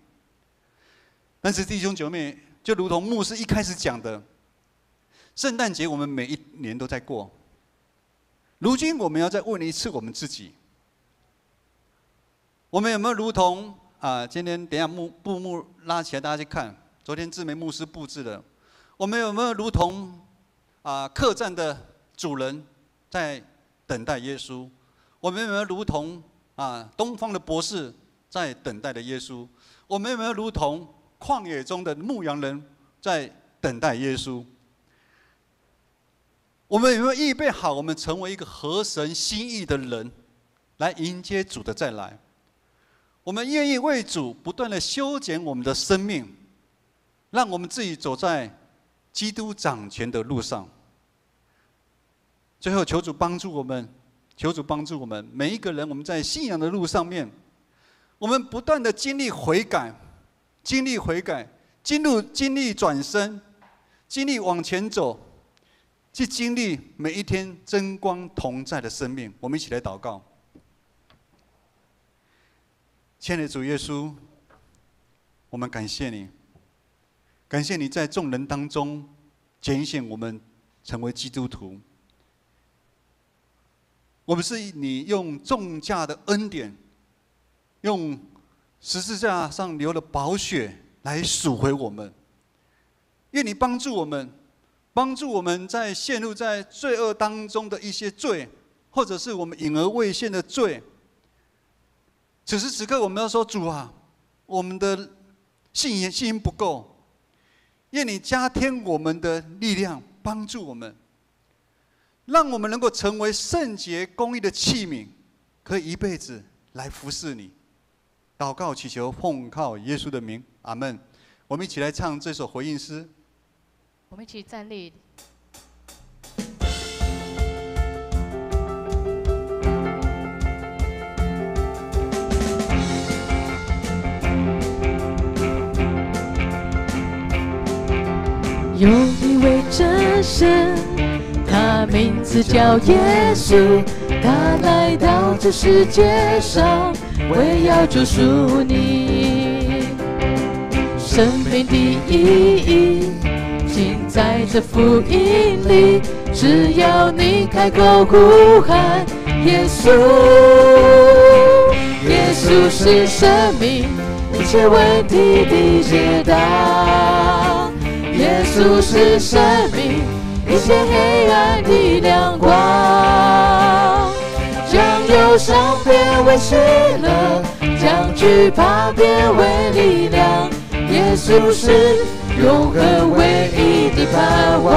但是弟兄姐妹，就如同牧师一开始讲的，圣诞节我们每一年都在过，如今我们要再问一次我们自己：我们有没有如同今天等一下布幕拉起来，大家去看，昨天志梅牧师布置的，我们有没有如同客栈的主人在等待耶稣？我们有没有如同东方的博士在等待的耶稣？我们有没有如同旷野中的牧羊人在等待耶稣？我们有没有预备好，我们成为一个合神心意的人，来迎接主的再来？我们愿意为主不断的修剪我们的生命，让我们自己走在基督掌权的路上。最后，求主帮助我们。求主帮助我们每一个人，我们在信仰的路上面，我们不断的经历悔改，经历悔改，经历转身，经历往前走，去经历每一天真光同在的生命。我们一起来祷告。亲爱的主耶稣，我们感谢你，感谢你在众人当中拣选我们成为基督徒。我们是你用重价的恩典，用十字架上流的宝血来赎回我们。愿你帮助我们在陷入在罪恶当中的一些罪，或者是我们隐而未现的罪。此时此刻，我们要说：主啊，我们的信心不够，愿你加添我们的力量，帮助我们，让我们能够成为圣洁公义的器皿，可以一辈子来服侍你。祷告祈求，奉靠耶稣的名，阿们。我们一起来唱这首回应诗。我们一起站立。有一位真神，他名字叫耶稣，他来到这世界上，为要救赎你。生命的意义尽在这福音里，只要你开口呼喊耶稣，耶稣是生命一切问题的解答。耶稣是生命一切黑暗的亮光，将忧伤变为喜乐，将惧怕变为力量。耶稣是永恒唯一的盼望。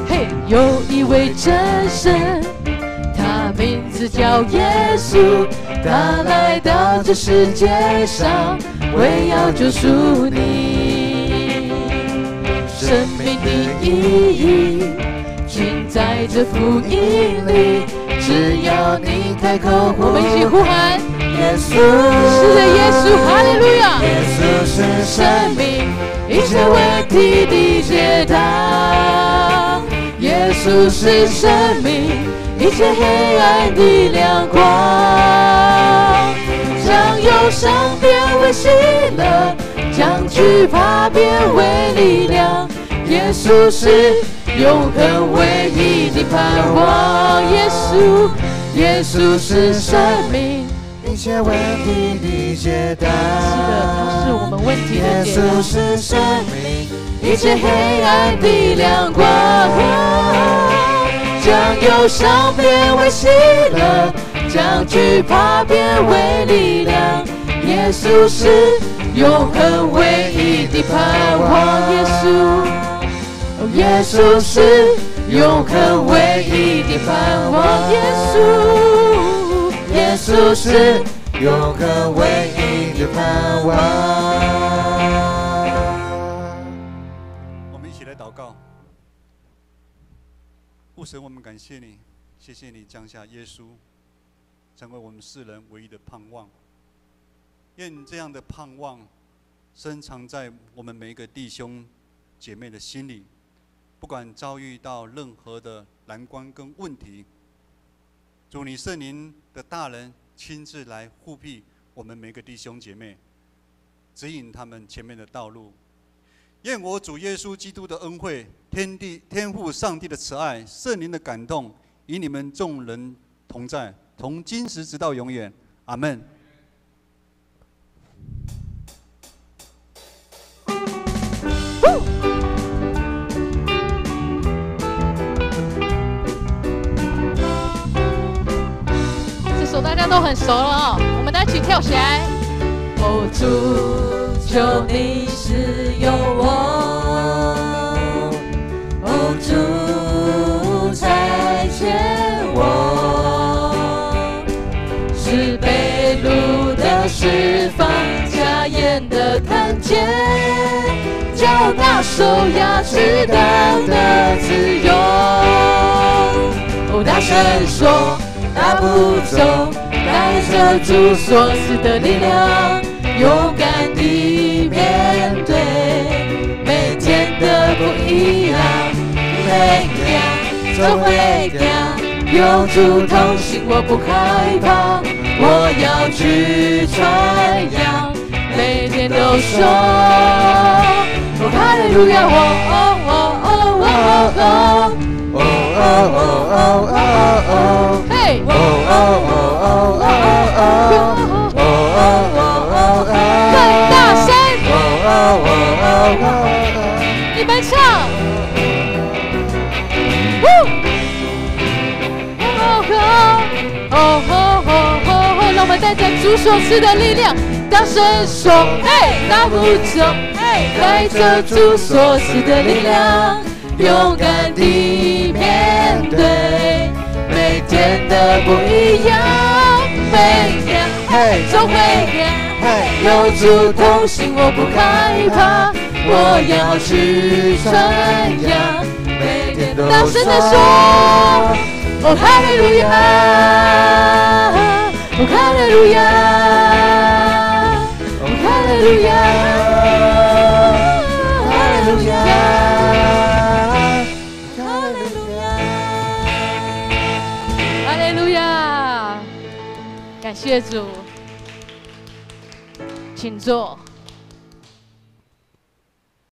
嘿，有一位真神，名字叫耶稣，他来到这世界上，为要救赎你。生命的意义尽在这福音里，只要你开口，我们一起呼喊耶稣，是的，耶稣，哈利路亚！耶稣是生命一切问题的解答，耶稣是生命一切黑暗的亮光，将忧伤变为喜乐，将惧怕变为力量。耶稣是永恒唯一的盼望。耶稣，耶稣是生命一切问题的解答。是的，他是我们问题的解答。耶稣是生命一切黑暗的亮光，将忧伤变为喜乐，将惧怕变为力量。耶稣是永恒唯一的盼望。耶稣，耶稣是永恒唯一的盼望。耶稣，耶稣是永恒唯一的盼望。我们一起来祷告。父神，我们感谢你，谢谢你降下耶稣，成为我们世人唯一的盼望。愿这样的盼望深藏在我们每一个弟兄姐妹的心里，不管遭遇到任何的难关跟问题，主你圣灵的大人亲自来护庇我们每个弟兄姐妹，指引他们前面的道路。愿我主耶稣基督的恩惠、天父上帝的慈爱、圣灵的感动，与你们众人同在，从今时直到永远。阿们。这首大家都很熟了哦，我们大家一起跳起来。哦，主，求你使用我，哦，主，差遣我，是被掳的释放，瞎眼的看见，叫那受压制的自由。哦，大声说，大步走，带着主所赐的力量，勇敢地面对每天的不一样。每天都会讲，有主同行，我不害怕，我要去传扬，每天都说，哦哈利路亚，嘿，更大声，你们唱。让我们带着主所赐的力量，大声说，嘿，大步走，嘿，带着主所赐的力量，勇敢地面对每天的不一样。每天总会有主同行，我不害怕，我要去传扬，每天都大声地说，哦哈利路亚，哦哈利路亚，哦哈利路亚，哈利路亚，哈利路亚，哈利路亚，感谢主，请坐。